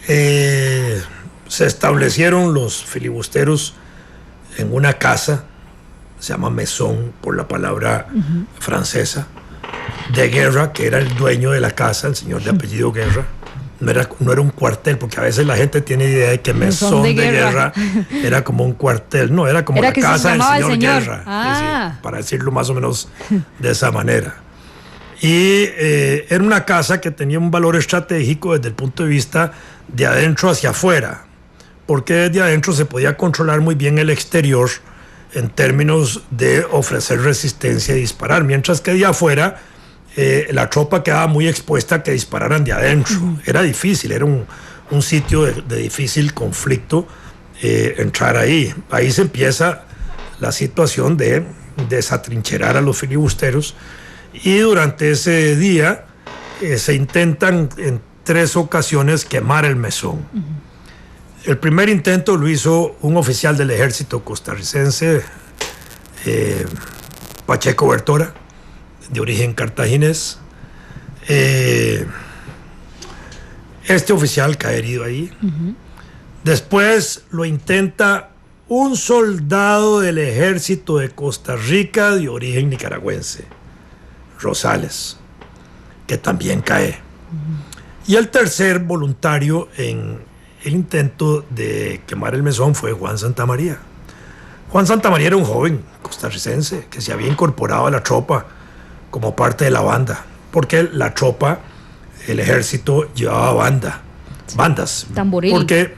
C: Se establecieron los filibusteros en una casa, se llama Maison por la palabra francesa, de Guerra, que era el dueño de la casa, el señor de apellido Guerra, no era un cuartel, porque a veces la gente tiene idea de que mesón de guerra era como un cuartel. No, era como la casa del señor Guerra, sí, para decirlo más o menos de esa manera. Y era una casa que tenía un valor estratégico desde el punto de vista de adentro hacia afuera, porque desde adentro se podía controlar muy bien el exterior en términos de ofrecer resistencia y disparar, mientras que de afuera la tropa quedaba muy expuesta a que dispararan de adentro. Era difícil, era un sitio de difícil conflicto entrar ahí. Ahí se empieza la situación de desatrincherar a los filibusteros, y durante ese día se intentan en 3 ocasiones quemar el mesón. El primer intento lo hizo un oficial del ejército costarricense, Pacheco Bertora, de origen cartaginés. Este oficial cae herido ahí. Después lo intenta un soldado del ejército de Costa Rica de origen nicaragüense, Rosales, que también cae. Y el tercer voluntario en el intento de quemar el mesón fue Juan Santamaría. Juan Santamaría era un joven costarricense que se había incorporado a la tropa como parte de la banda, porque la tropa, el ejército, llevaba bandas.
B: Tamboril.
C: Porque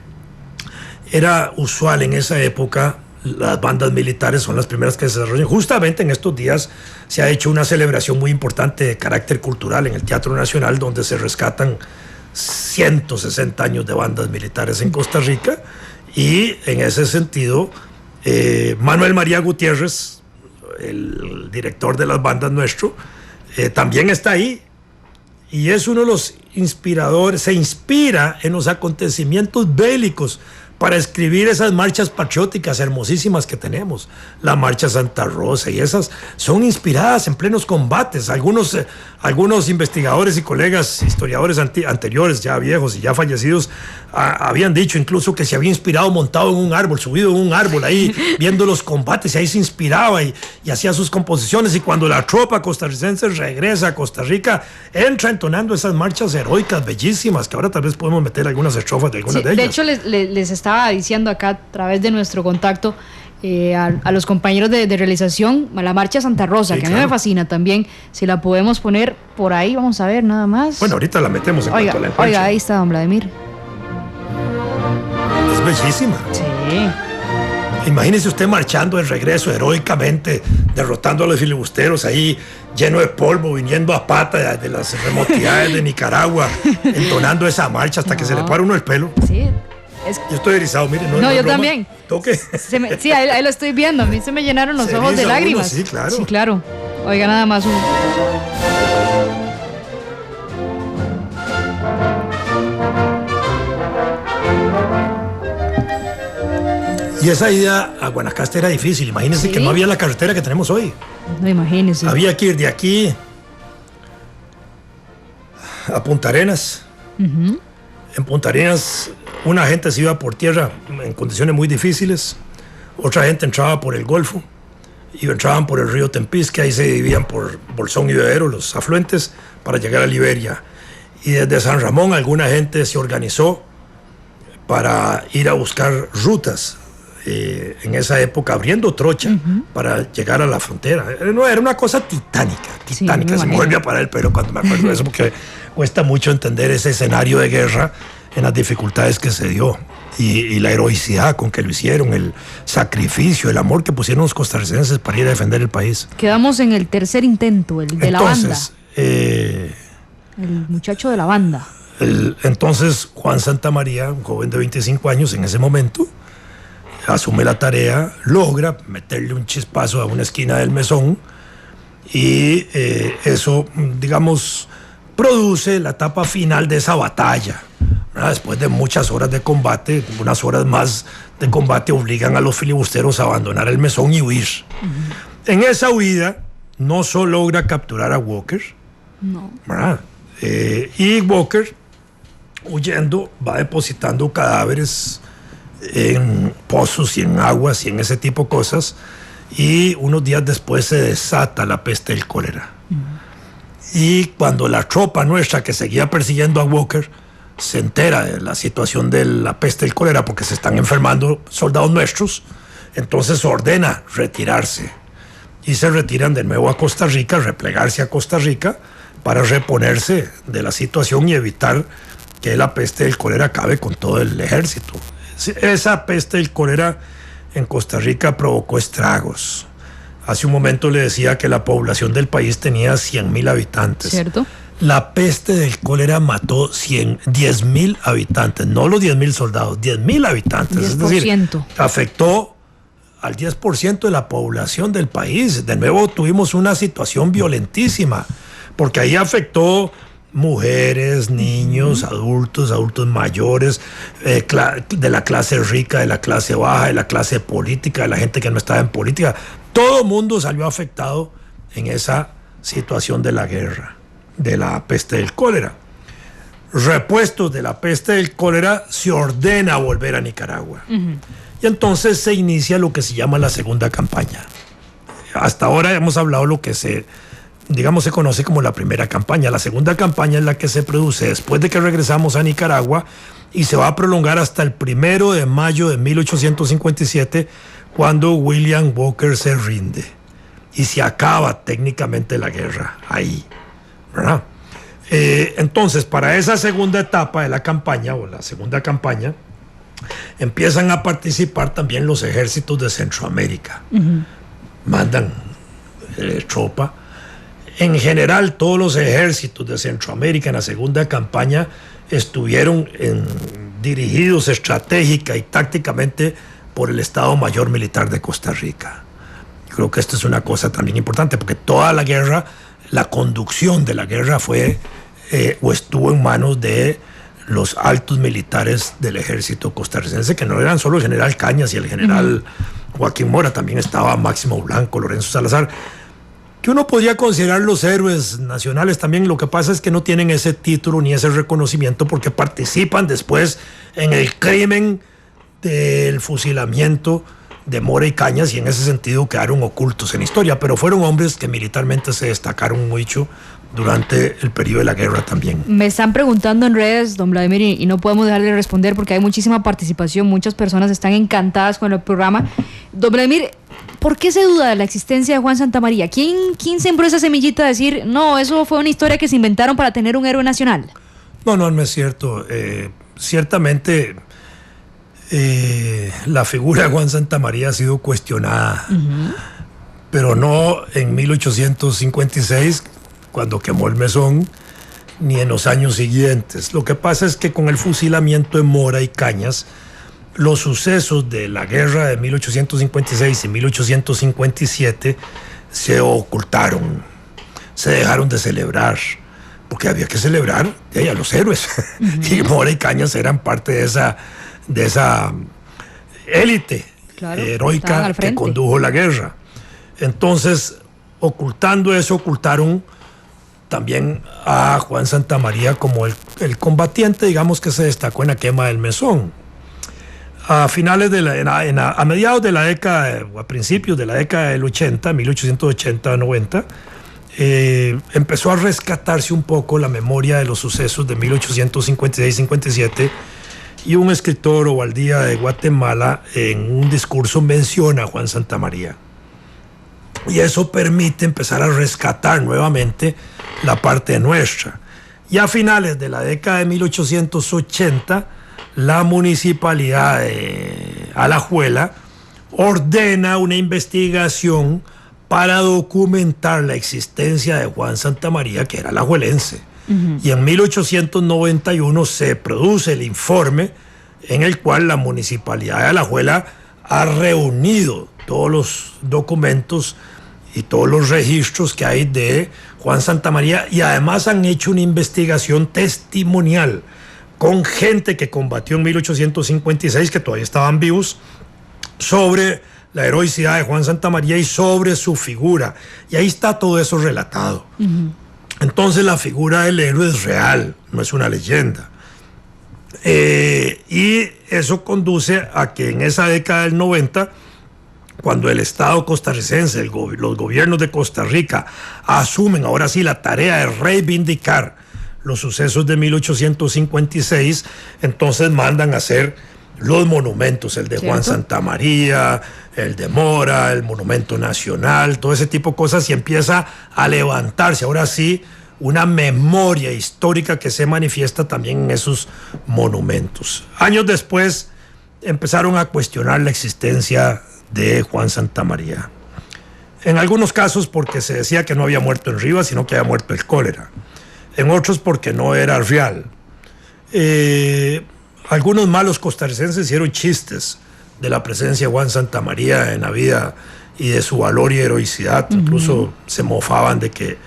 C: era usual en esa época, las bandas militares son las primeras que se desarrollan. Justamente en estos días se ha hecho una celebración muy importante de carácter cultural en el Teatro Nacional, donde se rescatan 160 años de bandas militares en Costa Rica, y en ese sentido Manuel María Gutiérrez, el director de las bandas nuestro, también está ahí, y es uno de los inspiradores, se inspira en los acontecimientos bélicos para escribir esas marchas patrióticas hermosísimas que tenemos. La Marcha Santa Rosa y esas son inspiradas en plenos combates. Algunos investigadores y colegas, historiadores anteriores, ya viejos y ya fallecidos, habían dicho incluso que se había inspirado montado en un árbol, subido en un árbol ahí, viendo los combates, y ahí se inspiraba y hacía sus composiciones. Y cuando la tropa costarricense regresa a Costa Rica, entra entonando esas marchas heroicas, bellísimas, que ahora tal vez podemos meter algunas estrofas de algunas de ellas.
B: De hecho, les estaba diciendo acá a través de nuestro contacto a los compañeros de realización, la Marcha Santa Rosa, sí, que claro, a mí me fascina también. Si la podemos poner por ahí, vamos a ver nada más.
C: Bueno, ahorita la metemos en cuanto a la encuentre.
B: Oiga, ahí está don Vladimir.
C: Es bellísima.
B: Sí.
C: Imagínese usted marchando de regreso heroicamente, derrotando a los filibusteros ahí, lleno de polvo, viniendo a pata de las remotidades de Nicaragua, entonando esa marcha hasta que se le para uno el pelo.
B: Sí.
C: Yo estoy erizado, mire.
B: No, yo también.
C: Toque.
B: Sí, ahí lo estoy viendo. A mí se me llenaron los ojos de lágrimas.
C: Sí, claro.
B: Sí, claro. Oiga, nada más uno.
C: Y esa ida a Guanacaste era difícil. Imagínense, ¿sí?, que no había la carretera que tenemos hoy.
B: No, imagínense.
C: Había que ir de aquí a Punta Arenas. En Punta Arenas, una gente se iba por tierra en condiciones muy difíciles, otra gente entraba por el Golfo y entraban por el río Tempisque, ahí se dividían por Bolsón y Bebero, los afluentes, para llegar a Liberia. Y desde San Ramón alguna gente se organizó para ir a buscar rutas, en esa época abriendo trocha para llegar a la frontera. Era una cosa titánica. Sí, se me vuelve a parar el pelo cuando me acuerdo de eso, porque cuesta mucho entender ese escenario de guerra en las dificultades que se dio y la heroicidad con que lo hicieron, el sacrificio, el amor que pusieron los costarricenses para ir a defender el país.
B: Quedamos en el tercer intento, el de la banda. El muchacho de la banda.
C: Entonces Juan Santamaría, un joven de 25 años en ese momento, asume la tarea, logra meterle un chispazo a una esquina del mesón, y eso, digamos, produce la etapa final de esa batalla. Después de muchas horas de combate, unas horas más de combate obligan a los filibusteros a abandonar el mesón y huir. En esa huida no solo logra capturar a Walker, y Walker, huyendo, va depositando cadáveres en pozos y en aguas y en ese tipo de cosas, y unos días después se desata la peste del cólera. Y cuando la tropa nuestra, que seguía persiguiendo a Walker, se entera de la situación de la peste del cólera porque se están enfermando soldados nuestros, entonces ordena retirarse y se retiran de nuevo a Costa Rica, replegarse a Costa Rica para reponerse de la situación y evitar que la peste del cólera acabe con todo el ejército. Esa peste del cólera en Costa Rica provocó estragos. Hace un momento le decía que la población del país tenía 100,000 habitantes.
B: ¿Cierto?
C: La peste del cólera mató 10,000 habitantes, no los 10,000 soldados, 10,000 habitantes.
B: 10%.
C: Es decir, afectó al 10% de la población del país. De nuevo tuvimos una situación violentísima, porque ahí afectó mujeres, niños, adultos mayores, de la clase rica, de la clase baja, de la clase política, de la gente que no estaba en política. Todo mundo salió afectado en esa situación de la guerra, de la peste del cólera. Repuestos de la peste del cólera, se ordena volver a Nicaragua. Y entonces se inicia lo que se llama la segunda campaña. Hasta ahora hemos hablado lo que se conoce como la primera campaña. La segunda campaña es la que se produce después de que regresamos a Nicaragua y se va a prolongar hasta el 1 de mayo de 1857, cuando William Walker se rinde y se acaba técnicamente la guerra ahí, ¿verdad? Entonces, para esa segunda etapa de la campaña, o la segunda campaña, empiezan a participar también los ejércitos de Centroamérica. Mandan tropa. En general, todos los ejércitos de Centroamérica en la segunda campaña estuvieron dirigidos estratégica y tácticamente por el Estado Mayor Militar de Costa Rica. Creo que esto es una cosa también importante, porque toda la guerra, la conducción de la guerra fue o estuvo en manos de los altos militares del ejército costarricense, que no eran solo el general Cañas y el general Joaquín Mora, también estaba Máximo Blanco, Lorenzo Salazar, que uno podría considerar los héroes nacionales también. Lo que pasa es que no tienen ese título ni ese reconocimiento porque participan después en el crimen del fusilamiento de Mora y Cañas, y en ese sentido quedaron ocultos en la historia, pero fueron hombres que militarmente se destacaron mucho durante el periodo de la guerra también.
B: Me están preguntando en redes, don Vladimir, y no podemos dejar de responder porque hay muchísima participación, muchas personas están encantadas con el programa. Don Vladimir, ¿por qué se duda de la existencia de Juan Santamaría? ¿Quién sembró esa semillita de decir, no, eso fue una historia que se inventaron para tener un héroe nacional? No es cierto. Ciertamente
C: la figura de Juan Santamaría ha sido cuestionada, pero no en 1856, cuando quemó el Mesón, ni en los años siguientes. Lo que pasa es que con el fusilamiento de Mora y Cañas, los sucesos de la guerra de 1856 y 1857 se ocultaron, se dejaron de celebrar, porque había que celebrar a los héroes. Y Mora y Cañas eran parte de esa élite, claro, heroica que condujo la guerra. Entonces, ocultando eso, ocultaron también a Juan Santamaría como el combatiente, digamos, que se destacó en la quema del Mesón. A mediados de la década, o a principios de la década del 80, 1880-90, empezó a rescatarse un poco la memoria de los sucesos de 1856-57, y un escritor, Ovaldía de Guatemala, en un discurso menciona a Juan Santamaría. Y eso permite empezar a rescatar nuevamente la parte nuestra. Y a finales de la década de 1880, la municipalidad de Alajuela ordena una investigación para documentar la existencia de Juan Santamaría, que era alajuelense. Y en 1891 se produce el informe en el cual la municipalidad de Alajuela ha reunido todos los documentos y todos los registros que hay de Juan Santamaría, y además han hecho una investigación testimonial con gente que combatió en 1856, que todavía estaban vivos, sobre la heroicidad de Juan Santamaría y sobre su figura. Y ahí está todo eso relatado. Entonces la figura del héroe es real, no es una leyenda. Y eso conduce a que en esa década del 90, cuando el Estado costarricense, los gobiernos de Costa Rica asumen ahora sí la tarea de reivindicar los sucesos de 1856, entonces mandan a hacer los monumentos, el de Juan Santamaría, el de Mora, el Monumento Nacional, todo ese tipo de cosas, y empieza a levantarse, ahora sí, una memoria histórica que se manifiesta también en esos monumentos. Años después empezaron a cuestionar la existencia de Juan Santamaría. En algunos casos porque se decía que no había muerto en Rivas, sino que había muerto el cólera. En otros porque no era real. Algunos malos costarricenses hicieron chistes de la presencia de Juan Santamaría en la vida y de su valor y heroicidad. Incluso se mofaban de que,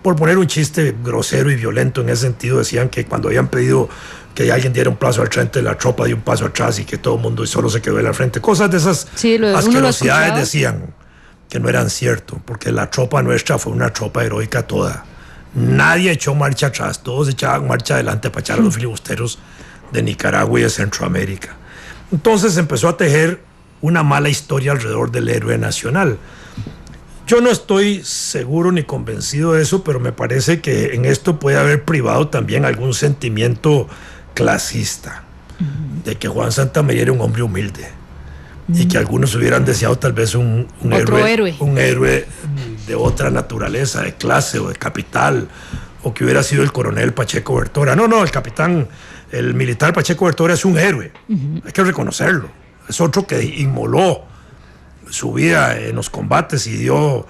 C: por poner un chiste grosero y violento en ese sentido, decían que cuando habían pedido que alguien diera un paso al frente, la tropa dio un paso atrás y que todo el mundo solo se quedó en la frente. Cosas de esas asquerosidades decían que no eran cierto, porque la tropa nuestra fue una tropa heroica toda. Nadie echó marcha atrás, todos echaban marcha adelante para echar a los filibusteros de Nicaragua y de Centroamérica. Entonces empezó a tejer una mala historia alrededor del héroe nacional. Yo no estoy seguro ni convencido de eso, pero me parece que en esto puede haber privado también algún sentimiento clasista, de que Juan Santamaría era un hombre humilde, y que algunos hubieran deseado tal vez un héroe de otra naturaleza, de clase o de capital, o que hubiera sido el coronel Pacheco Bertora. No, el militar Pacheco Bertora es un héroe, hay que reconocerlo. Es otro que inmoló su vida en los combates y dio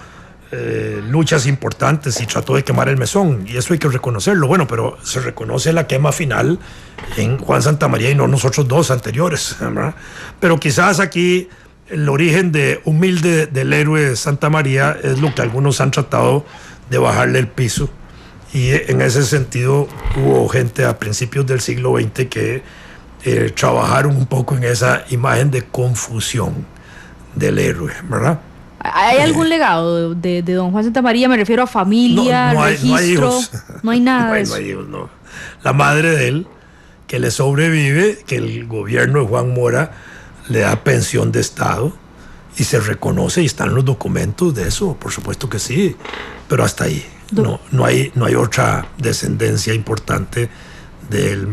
C: luchas importantes y trató de quemar el mesón, y eso hay que reconocerlo. Bueno, pero se reconoce la quema final en Juan Santamaría y no nosotros dos anteriores, ¿verdad? Pero quizás aquí el origen de humilde del héroe Santamaría es lo que algunos han tratado de bajarle el piso, y en ese sentido hubo gente a principios del siglo XX que trabajaron un poco en esa imagen de confusión del héroe, ¿verdad?
B: ¿Hay algún legado de don Juan Santamaría? Me refiero a familia, registro. No hay hijos. No hay nada de eso.
C: No hay hijos, no. La madre de él, que le sobrevive, que el gobierno de Juan Mora le da pensión de Estado y se reconoce, y están los documentos de eso, por supuesto que sí, pero hasta ahí. No hay otra descendencia importante de él.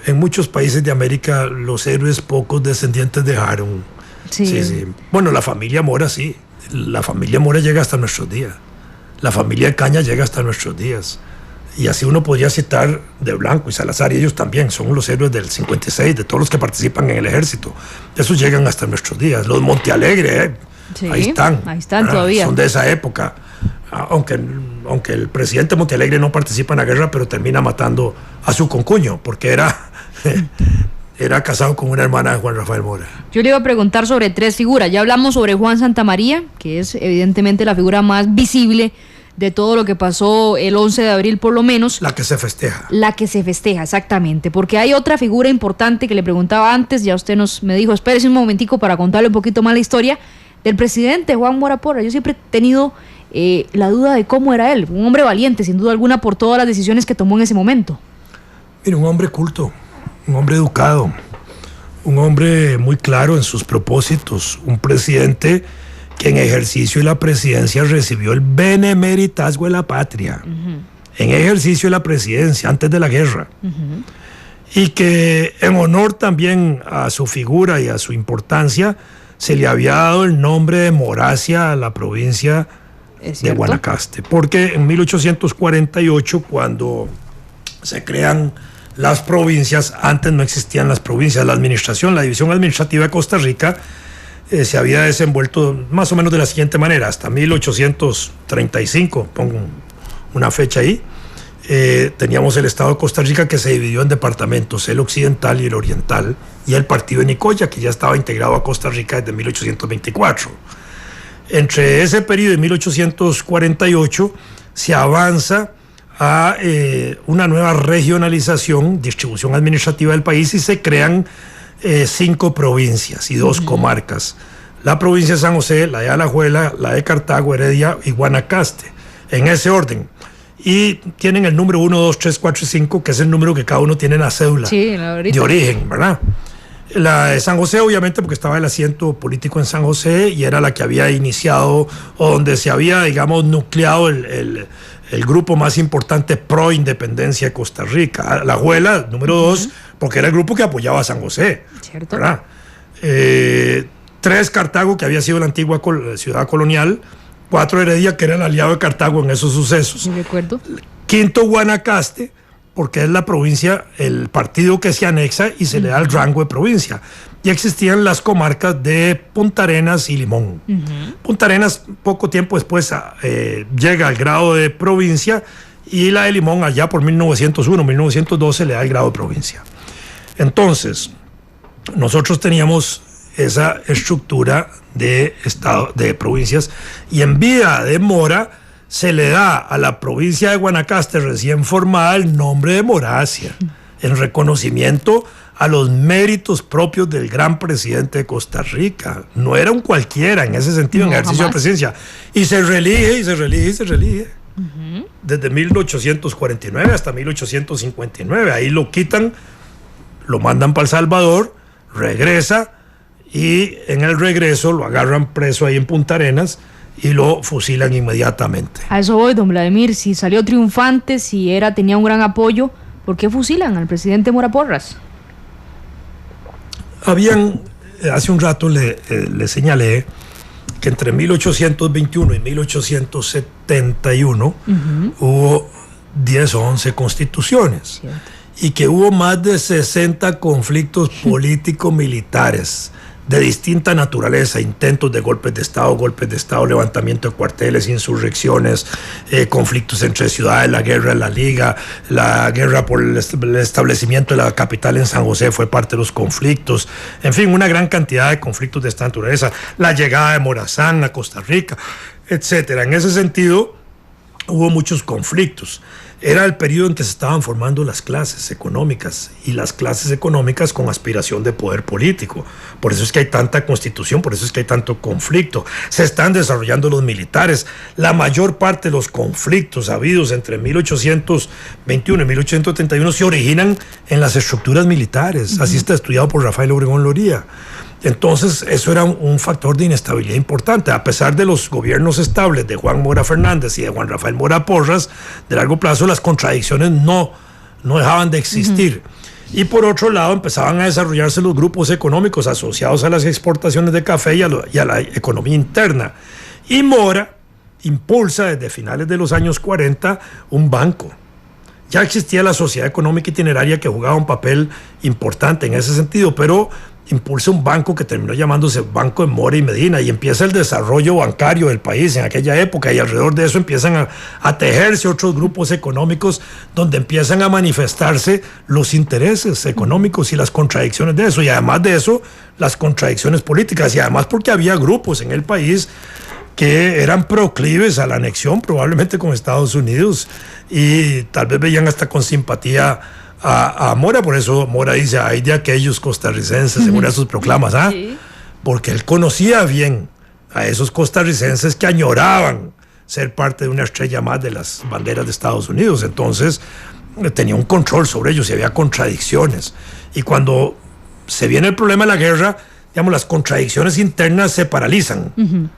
C: En muchos países de América los héroes pocos descendientes dejaron. Sí. Bueno, la familia Mora sí. La familia Mora llega hasta nuestros días. La familia Caña llega hasta nuestros días. Y así uno podría citar de Blanco y Salazar, y ellos también son los héroes del 56, de todos los que participan en el ejército. Esos llegan hasta nuestros días. Los Montealegre, ahí están todavía. Son de esa época. Aunque el presidente Montealegre no participa en la guerra, pero termina matando a su concuño, porque era casado con una hermana de Juan Rafael Mora.
B: Yo le iba a preguntar sobre tres figuras. Ya hablamos sobre Juan Santamaría, que es evidentemente la figura más visible de todo lo que pasó el 11 de abril, por lo menos.
C: La que se festeja.
B: La que se festeja, exactamente. Porque hay otra figura importante que le preguntaba antes, ya usted me dijo, espérese un momentico para contarle un poquito más la historia del presidente Juan Mora Porras. Yo siempre he tenido la duda de cómo era él. Un hombre valiente, sin duda alguna, por todas las decisiones que tomó en ese momento.
C: Mira, un hombre culto, un hombre educado, un hombre muy claro en sus propósitos, un presidente que en ejercicio de la presidencia recibió el benemeritazgo de la patria, en ejercicio de la presidencia, antes de la guerra, y que en honor también a su figura y a su importancia, se le había dado el nombre de Moracia a la provincia de Guanacaste, porque en 1848, cuando se crean las provincias, antes no existían las provincias, la división administrativa de Costa Rica se había desenvuelto más o menos de la siguiente manera: hasta 1835, pongo una fecha ahí, teníamos el estado de Costa Rica, que se dividió en departamentos, el occidental y el oriental, y el partido de Nicoya, que ya estaba integrado a Costa Rica desde 1824. Entre ese periodo de 1848 se avanza a una nueva regionalización, distribución administrativa del país, y se crean 5 provincias y 2 comarcas: la provincia de San José, la de Alajuela, la de Cartago, Heredia y Guanacaste, en ese orden. Y tienen el número 1, 2, 3, 4 y 5, que es el número que cada uno tiene en la cédula de origen, ¿verdad? La de San José, obviamente, porque estaba el asiento político en San José y era la que había iniciado, o donde se había, digamos, nucleado el el grupo más importante pro independencia de Costa Rica. Alajuela, número 2, porque era el grupo que apoyaba a San José.
B: Cierto.
C: 3, Cartago, que había sido la antigua ciudad colonial. 4, Heredia, que era el aliado de Cartago en esos sucesos.
B: Sí, recuerdo.
C: 5, Guanacaste, porque es la provincia, el partido que se anexa y se le da el rango de provincia. Y existían las comarcas de Punta Arenas y Limón. Punta Arenas, poco tiempo después, llega al grado de provincia, y la de Limón, allá por 1901, 1912, le da el grado de provincia. Entonces, nosotros teníamos esa estructura de estado, de provincias, y en vida de Mora se le da a la provincia de Guanacaste recién formada el nombre de Moracia, en reconocimiento a los méritos propios del gran presidente de Costa Rica. No era un cualquiera en ese sentido, en ejercicio de presidencia. Y se reelige, y se reelige, y se reelige. Desde 1849 hasta 1859. Ahí lo quitan, lo mandan para El Salvador, regresa, y en el regreso lo agarran preso ahí en Punta Arenas y lo fusilan inmediatamente.
B: A eso voy, don Vladimir. Si salió triunfante, si tenía un gran apoyo, ¿por qué fusilan al presidente Mora Porras?
C: Hace un rato le señalé que entre 1821 y 1871 hubo 10 o 11 constituciones. Cierto. Y que hubo más de 60 conflictos político-militares de distinta naturaleza, intentos de golpes de Estado, levantamiento de cuarteles, insurrecciones, conflictos entre ciudades, la guerra en la Liga, la guerra por el establecimiento de la capital en San José fue parte de los conflictos, en fin, una gran cantidad de conflictos de esta naturaleza, la llegada de Morazán a Costa Rica, etcétera. En ese sentido, hubo muchos conflictos. Era el periodo en que se estaban formando las clases económicas, y las clases económicas con aspiración de poder político. Por eso es que hay tanta constitución, por eso es que hay tanto conflicto. Se están desarrollando los militares. La mayor parte de los conflictos habidos entre 1821 y 1831 se originan en las estructuras militares. Así está estudiado por Rafael Obregón Loría. Entonces, eso era un factor de inestabilidad importante. A pesar de los gobiernos estables de Juan Mora Fernández y de Juan Rafael Mora Porras, de largo plazo las contradicciones no dejaban de existir. Y por otro lado, empezaban a desarrollarse los grupos económicos asociados a las exportaciones de café y a la economía interna. Y Mora impulsa desde finales de los años 40 un banco. Ya existía la Sociedad Económica Itineraria, que jugaba un papel importante en ese sentido, pero impulsa un banco que terminó llamándose Banco de Mora y Medina, y empieza el desarrollo bancario del país en aquella época, y alrededor de eso empiezan a tejerse otros grupos económicos donde empiezan a manifestarse los intereses económicos y las contradicciones de eso, y además de eso las contradicciones políticas, y además porque había grupos en el país que eran proclives a la anexión, probablemente con Estados Unidos, y tal vez veían hasta con simpatía a Mora. Por eso Mora dice: hay de aquellos costarricenses, según sus proclamas, sí. Porque él conocía bien a esos costarricenses que añoraban ser parte de una estrella más de las banderas de Estados Unidos. Entonces tenía un control sobre ellos y había contradicciones. Y cuando se viene el problema de la guerra, digamos, las contradicciones internas se paralizan.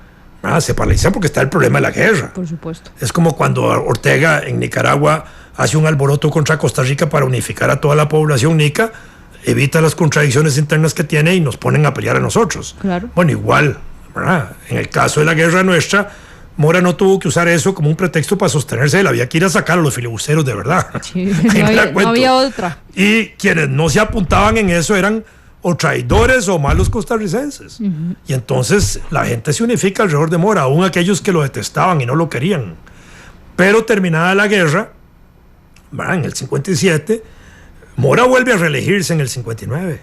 C: Se paralizan porque está el problema de la guerra.
B: Por supuesto.
C: Es como cuando Ortega en Nicaragua hace un alboroto contra Costa Rica para unificar a toda la población nica, evita las contradicciones internas que tiene y nos ponen a pelear a nosotros.
B: Claro.
C: Bueno, igual, ¿verdad? En el caso de la guerra nuestra, Mora no tuvo que usar eso como un pretexto para sostenerse. Él había que ir a sacar a los filibusteros de verdad.
B: Sí, no había otra.
C: Y quienes no se apuntaban en eso eran o traidores o malos costarricenses. Y entonces la gente se unifica alrededor de Mora, aún aquellos que lo detestaban y no lo querían. Pero terminada la guerra, en el 57, Mora vuelve a reelegirse en el 59.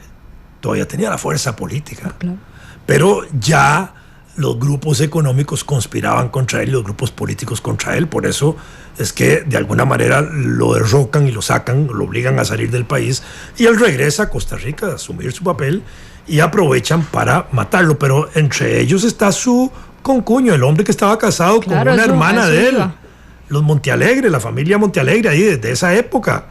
C: Todavía tenía la fuerza política. Claro. Pero ya los grupos económicos conspiraban contra él y los grupos políticos contra él. Por eso es que de alguna manera lo derrocan y lo sacan, lo obligan a salir del país, y él regresa a Costa Rica a asumir su papel y aprovechan para matarlo. Pero entre ellos está su concuño, el hombre que estaba casado con una hermana de él. Los Montealegre, la familia Montealegre ahí desde esa época,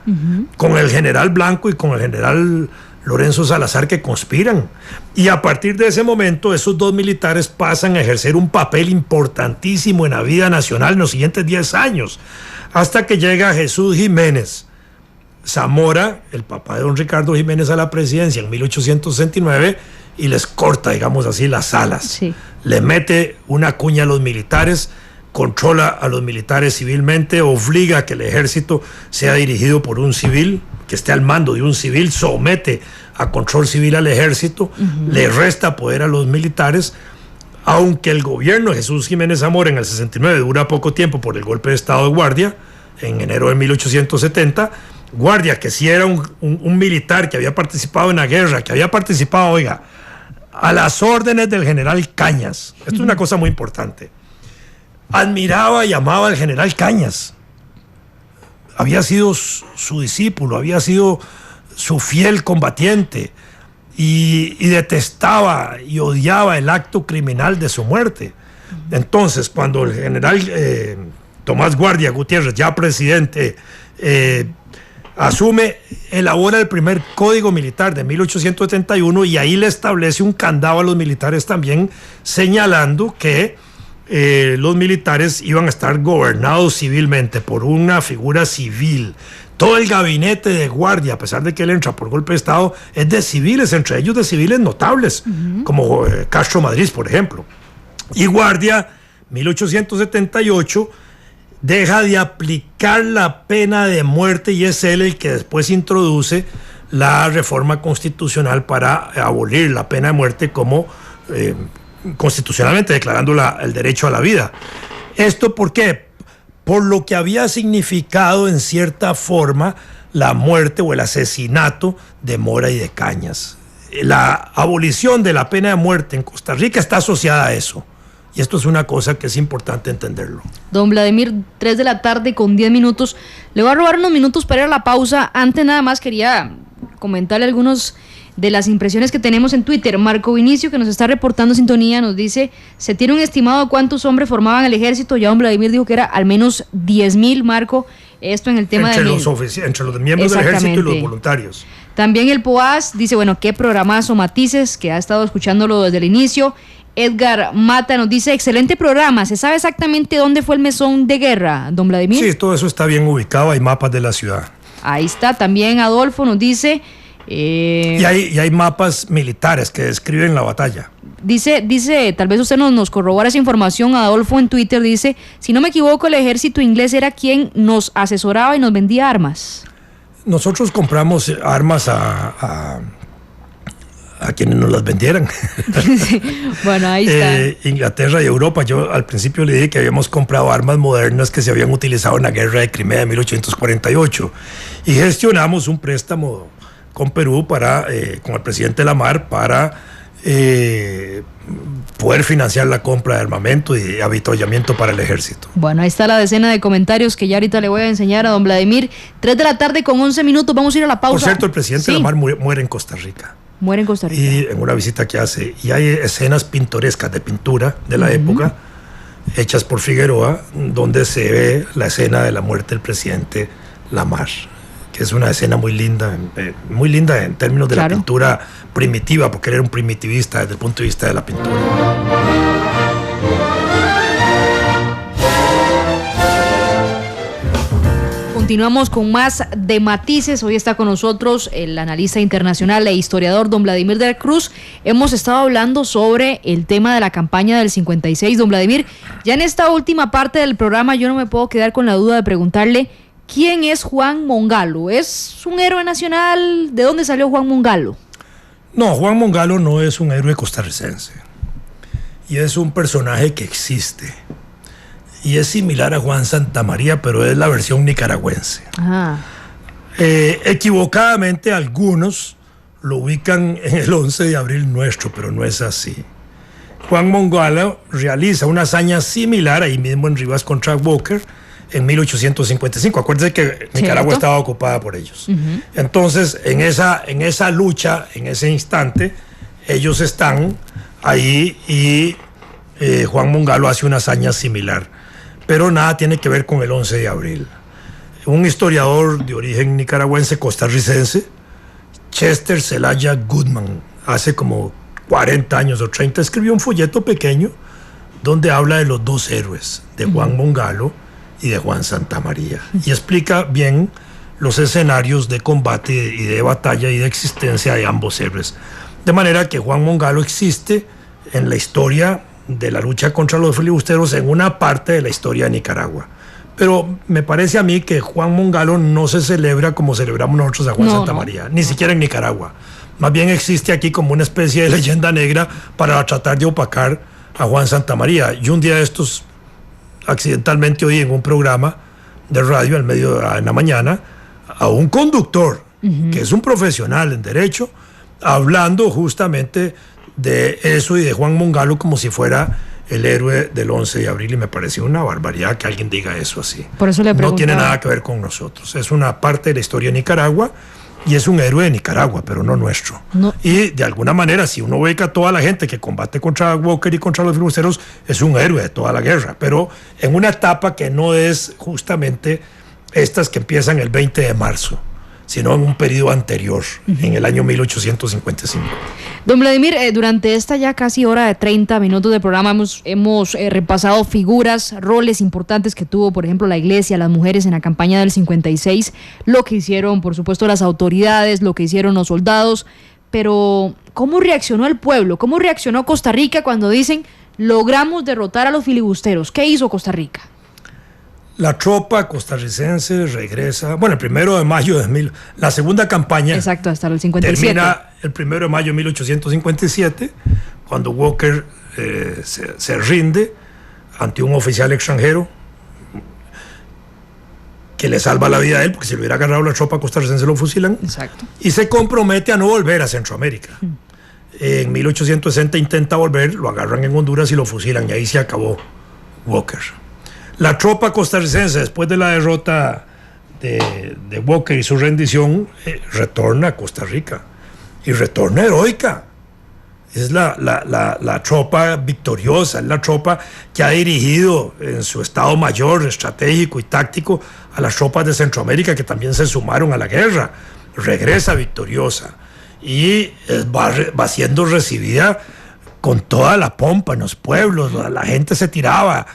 C: con el general Blanco y con el general Lorenzo Salazar, que conspiran. Y a partir de ese momento, esos dos militares pasan a ejercer un papel importantísimo en la vida nacional en los siguientes 10 años, hasta que llega Jesús Jiménez Zamora, el papá de don Ricardo Jiménez, a la presidencia en 1869 y les corta, digamos así, las alas.
B: Sí.
C: Le mete una cuña a los militares, controla a los militares civilmente, obliga a que el ejército sea dirigido por un civil, que esté al mando de un civil, somete a control civil al ejército, le resta poder a los militares, aunque el gobierno de Jesús Jiménez Zamora en el 69 dura poco tiempo por el golpe de estado de Guardia, en enero de 1870, Guardia, que sí era un militar que había participado en la guerra, que había participado, oiga, a las órdenes del general Cañas. Esto es una cosa muy importante. Admiraba y amaba al general Cañas. Había sido su discípulo, había sido su fiel combatiente y detestaba y odiaba el acto criminal de su muerte. Entonces, cuando el general Tomás Guardia Gutiérrez, ya presidente, asume, elabora el primer código militar de 1871 y ahí le establece un candado a los militares también, señalando que los militares iban a estar gobernados civilmente por una figura civil. Todo el gabinete de Guardia, a pesar de que él entra por golpe de estado, es de civiles, entre ellos de civiles notables, como Castro Madrid, por ejemplo. Y Guardia, 1878, deja de aplicar la pena de muerte y es él el que después introduce la reforma constitucional para abolir la pena de muerte como constitucionalmente declarando el derecho a la vida. ¿Esto por qué? Por lo que había significado en cierta forma la muerte o el asesinato de Mora y de Cañas. La abolición de la pena de muerte en Costa Rica está asociada a eso. Y esto es una cosa que es importante entenderlo.
B: Don Vladimir, 3 de la tarde con 10 minutos. Le voy a robar unos minutos para ir a la pausa. Antes nada más quería comentarle algunos de las impresiones que tenemos en Twitter. Marco Vinicio, que nos está reportando sintonía, nos dice: ¿se tiene un estimado de cuántos hombres formaban el ejército? Ya don Vladimir dijo que era al menos 10,000, Marco. Esto en el tema
C: entre los miembros del ejército y los voluntarios.
B: También el POAS dice, bueno, qué programazo, Matices, que ha estado escuchándolo desde el inicio. Edgar Mata nos dice, excelente programa, ¿se sabe exactamente dónde fue el mesón de guerra, don Vladimir?
C: Sí, todo eso está bien ubicado, hay mapas de la ciudad.
B: Ahí está, también Adolfo nos dice...
C: Y hay mapas militares que describen la batalla.
B: Dice, tal vez usted nos corrobora esa información, Adolfo en Twitter dice, si no me equivoco, el ejército inglés era quien nos asesoraba y nos vendía armas.
C: Nosotros compramos armas a quienes nos las vendieran.
B: Sí, bueno, ahí está.
C: Inglaterra y Europa. Yo al principio le dije que habíamos comprado armas modernas que se habían utilizado en la guerra de Crimea de 1848 y gestionamos un préstamo con Perú con el presidente Lamar para poder financiar la compra de armamento y avituallamiento para el ejército.
B: Bueno, ahí está la decena de comentarios que ya ahorita le voy a enseñar a don Vladimir. 3 de la tarde con 11 minutos, vamos a ir a la pausa.
C: Por cierto, el presidente Lamar muere en Costa Rica.
B: Muere en Costa Rica.
C: Y en una visita que hace, y hay escenas pintorescas de pintura de la época, hechas por Figueroa, donde se ve la escena de la muerte del presidente Lamar, que es una escena muy linda en términos de la pintura primitiva, porque él era un primitivista desde el punto de vista de la pintura.
B: Continuamos con más de Matices. Hoy está con nosotros el analista internacional e historiador don Vladimir de la Cruz. Hemos estado hablando sobre el tema de la campaña del 56. Don Vladimir, ya en esta última parte del programa yo no me puedo quedar con la duda de preguntarle ¿quién es Juan Mongalo? ¿Es un héroe nacional? ¿De dónde salió Juan Mongalo?
C: No, Juan Mongalo no es un héroe costarricense. Y es un personaje que existe. Y es similar a Juan Santamaría, pero es la versión nicaragüense. Equivocadamente algunos lo ubican en el 11 de abril nuestro, pero no es así. Juan Mongalo realiza una hazaña similar ahí mismo en Rivas contra Walker en 1855. Acuérdense que Nicaragua estaba ocupada por ellos. Entonces, en esa lucha, en ese instante, ellos están ahí y Juan Mongalo hace una hazaña similar. Pero nada tiene que ver con el 11 de abril. Un historiador de origen nicaragüense, costarricense, Chester Celaya Goodman, hace como 40 años o 30, escribió un folleto pequeño donde habla de los dos héroes, de Juan Mongalo y de Juan Santamaría, y explica bien los escenarios de combate y de batalla y de existencia de ambos héroes. De manera que Juan Mongalo existe en la historia de la lucha contra los filibusteros en una parte de la historia de Nicaragua. Pero me parece a mí que Juan Mongalo no se celebra como celebramos nosotros a Juan Santamaría, ni siquiera en Nicaragua. Más bien existe aquí como una especie de leyenda negra para tratar de opacar a Juan Santamaría. Yo un día de estos accidentalmente oí en un programa de radio en la mañana a un conductor que es un profesional en derecho hablando justamente de eso y de Juan Mongalo como si fuera el héroe del 11 de abril, y me pareció una barbaridad que alguien diga eso así.
B: Por eso le
C: no tiene nada que ver con nosotros, es una parte de la historia de Nicaragua y es un héroe de Nicaragua, pero no nuestro. No. Y de alguna manera, si uno ve que a toda la gente que combate contra Walker y contra los filibusteros es un héroe de toda la guerra, pero en una etapa que no es justamente estas que empiezan el 20 de marzo, sino en un periodo anterior, en el año 1855.
B: Don Vladimir, durante esta ya casi hora de 30 minutos de programa hemos repasado figuras, roles importantes que tuvo, por ejemplo, la iglesia, las mujeres en la campaña del 56, lo que hicieron, por supuesto, las autoridades, lo que hicieron los soldados, pero ¿cómo reaccionó el pueblo? ¿Cómo reaccionó Costa Rica cuando dicen logramos derrotar a los filibusteros? ¿Qué hizo Costa Rica?
C: La tropa costarricense regresa, bueno, el 1 de mayo de la segunda campaña.
B: Exacto, hasta el 57.
C: Termina el 1 de mayo de 1857, cuando Walker se rinde ante un oficial extranjero que le salva la vida a él, porque si lo hubiera agarrado la tropa costarricense lo fusilan.
B: Exacto.
C: Y se compromete a no volver a Centroamérica. En 1860 intenta volver, lo agarran en Honduras y lo fusilan, y ahí se acabó Walker. La tropa costarricense, después de la derrota de Walker y su rendición, retorna a Costa Rica y retorna heroica. Es la tropa victoriosa, es la tropa que ha dirigido en su estado mayor, estratégico y táctico a las tropas de Centroamérica, que también se sumaron a la guerra. Regresa victoriosa y va siendo recibida con toda la pompa en los pueblos. La gente se tiraba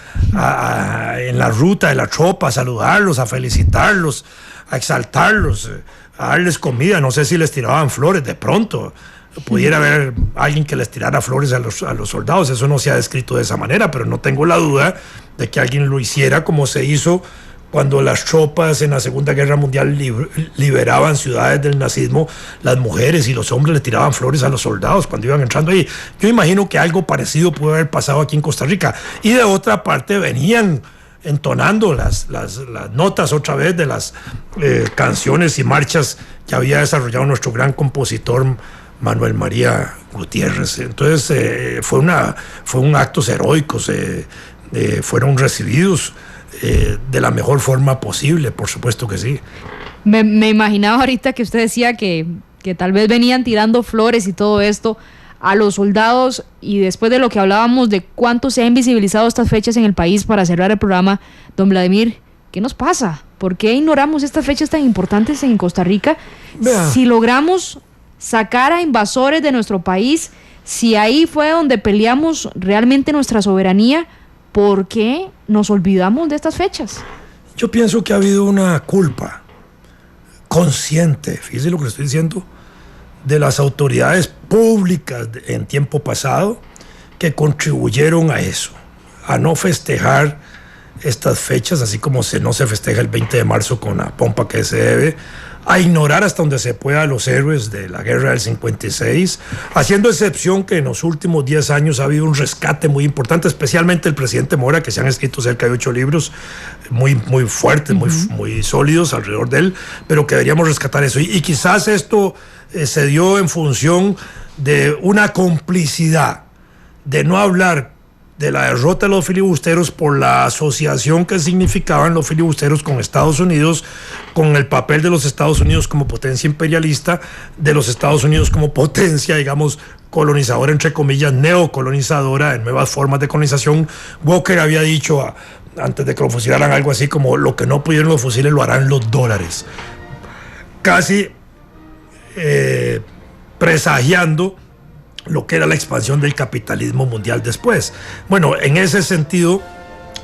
C: en la ruta de la tropa a saludarlos, a felicitarlos, a exaltarlos, a darles comida. No sé si les tiraban flores, de pronto pudiera haber alguien que les tirara flores a los soldados. Eso no se ha descrito de esa manera, pero no tengo la duda de que alguien lo hiciera, como se hizo cuando las tropas en la Segunda Guerra Mundial liberaban ciudades del nazismo. Las mujeres y los hombres le tiraban flores a los soldados cuando iban entrando ahí. Yo imagino que algo parecido pudo haber pasado aquí en Costa Rica. Y de otra parte venían entonando las notas otra vez de las canciones y marchas que había desarrollado nuestro gran compositor Manuel María Gutiérrez. Entonces fue un actos heroicos, fueron recibidos de la mejor forma posible, por supuesto que sí.
B: Me imaginaba ahorita que usted decía que tal vez venían tirando flores y todo esto a los soldados, y después de lo que hablábamos de cuánto se ha invisibilizado estas fechas en el país, para cerrar el programa, don Vladimir, ¿qué nos pasa? ¿Por qué ignoramos estas fechas tan importantes en Costa Rica? Si logramos sacar a invasores de nuestro país, si ahí fue donde peleamos realmente nuestra soberanía, ¿por qué nos olvidamos de estas fechas?
C: Yo pienso que ha habido una culpa consciente, fíjese lo que le estoy diciendo, de las autoridades públicas en tiempo pasado, que contribuyeron a eso, a no festejar estas fechas, así como no se festeja el 20 de marzo con la pompa que se debe, a ignorar hasta donde se pueda a los héroes de la guerra del 56, haciendo excepción que en los últimos 10 años ha habido un rescate muy importante, especialmente el presidente Mora, que se han escrito cerca de 8 libros muy fuertes, muy sólidos alrededor de él, pero que deberíamos rescatar eso. Y quizás esto se dio en función de una complicidad, de no hablar de la derrota de los filibusteros por la asociación que significaban los filibusteros con Estados Unidos, con el papel de los Estados Unidos como potencia imperialista, de los Estados Unidos como potencia, digamos, colonizadora, entre comillas, neocolonizadora, en nuevas formas de colonización. Walker había dicho, antes de que lo fusilaran, algo así como: lo que no pudieron los fusiles lo harán los dólares. Casi presagiando lo que era la expansión del capitalismo mundial después. Bueno, en ese sentido,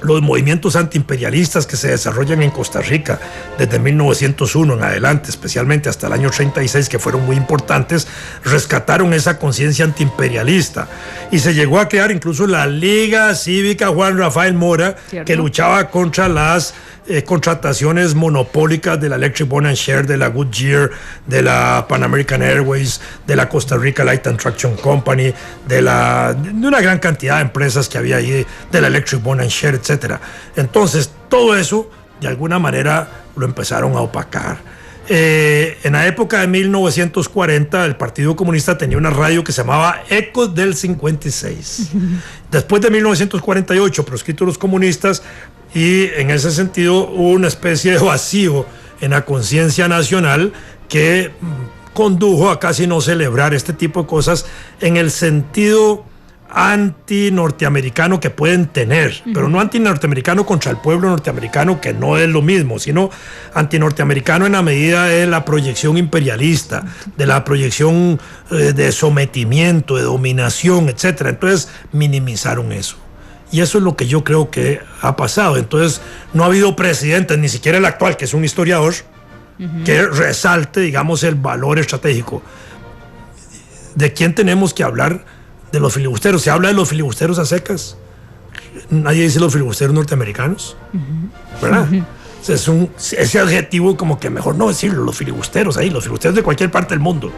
C: los movimientos antiimperialistas que se desarrollan en Costa Rica desde 1901 en adelante, especialmente hasta el año 36, que fueron muy importantes, rescataron esa conciencia antiimperialista y se llegó a crear incluso la Liga Cívica Juan Rafael Mora, ¿cierto?, que luchaba contra las contrataciones monopólicas de la Electric Boat and Share, de la Goodyear, de la Pan American Airways, de la Costa Rica Light and Traction Company, de una gran cantidad de empresas que había ahí, de la Electric Boat and Share, etc. Entonces, todo eso, de alguna manera, lo empezaron a opacar. En la época de 1940, el Partido Comunista tenía una radio que se llamaba Ecos del 56. Después de 1948, proscritos los comunistas, y en ese sentido hubo una especie de vacío en la conciencia nacional que condujo a casi no celebrar este tipo de cosas en el sentido anti-norteamericano que pueden tener, pero no anti-norteamericano contra el pueblo norteamericano, que no es lo mismo, sino anti-norteamericano en la medida de la proyección imperialista, de la proyección de sometimiento, de dominación, etc. Entonces minimizaron eso. Y eso es lo que yo creo que ha pasado. Entonces no ha habido presidente, ni siquiera el actual, que es un historiador, que resalte, digamos, el valor estratégico. ¿De quién tenemos que hablar? De los filibusteros. Se habla de los filibusteros a secas. Nadie dice los filibusteros norteamericanos, ¿verdad? Ese adjetivo como que mejor no decirlo, los filibusteros ahí, los filibusteros de cualquier parte del mundo.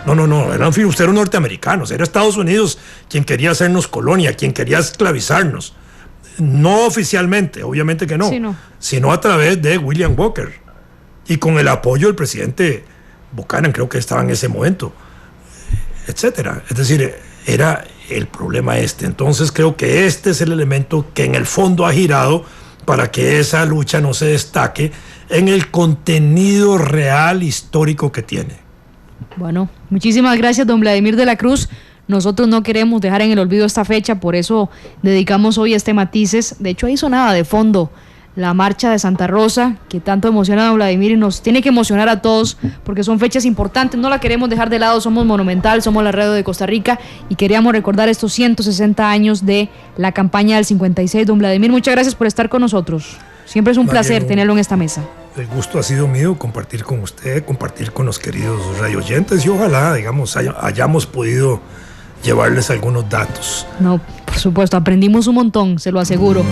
C: No, eran filibusteros norteamericanos. Era Estados Unidos quien quería hacernos colonia, quien quería esclavizarnos. No oficialmente, obviamente que no, sí, no, sino a través de William Walker y con el apoyo del presidente Buchanan, creo que estaba en ese momento, etcétera. Es decir, era el problema este. Entonces creo que este es el elemento que en el fondo ha girado para que esa lucha no se destaque en el contenido real histórico que tiene.
B: Bueno, muchísimas gracias, don Vladimir de la Cruz. Nosotros no queremos dejar en el olvido esta fecha, por eso dedicamos hoy este Matices. De hecho, ahí sonaba de fondo la marcha de Santa Rosa, que tanto emociona a don Vladimir y nos tiene que emocionar a todos, porque son fechas importantes, no la queremos dejar de lado. Somos Monumental, somos la radio de Costa Rica y queríamos recordar estos 160 años de la campaña del 56. Don Vladimir, muchas gracias por estar con nosotros. Siempre es un placer tenerlo en esta mesa.
C: El gusto ha sido mío compartir con usted, compartir con los queridos radioyentes y ojalá, digamos, hayamos podido llevarles algunos datos.
B: No, por supuesto, aprendimos un montón, se lo aseguro.